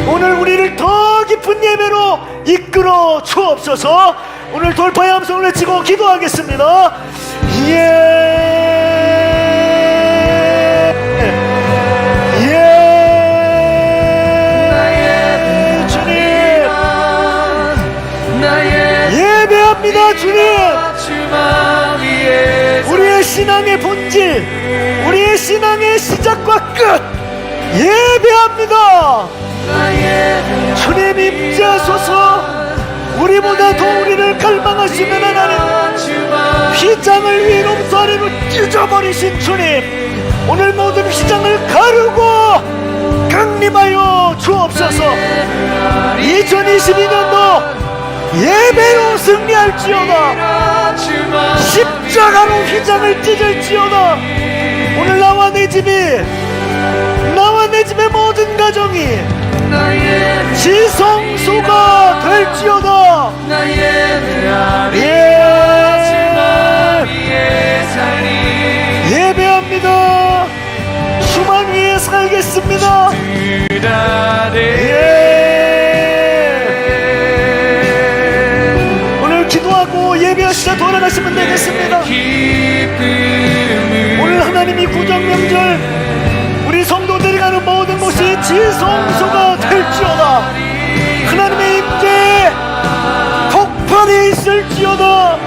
오늘 우리를 더 깊은 예배로 이끌어 주옵소서. 오늘 돌파의 함성을 외치고 기도하겠습니다. 주님, 예배합니다. 주님, 우리의 신앙의 본질, 우리의 신앙의 시작과 끝 예배합니다. 주님, 임재하소서. 우리보다 더 우리를 갈망할 수 있는 하나님, 휘장을 위로부터 아래로 찢어버리신 주님, 오늘 모든 휘장을 가르고 강림하여 주옵소서. 2022년도 예배로 승리할지어다. 십자가로 휘장을 찢을지어다. 오늘 나와 내 집이, 나와 내 집의 모든 가정이 지성소가 될지어다. 예배합니다. 주만 위해 살겠습니다. 오늘 기도하고 예배하시다 돌아가시면 되겠습니다. 오늘 하나님이 구정명절 우리 성도들이 가는 모든 곳이 지성소가 될지어다. 하나님의 임재 폭발이 있을지어다.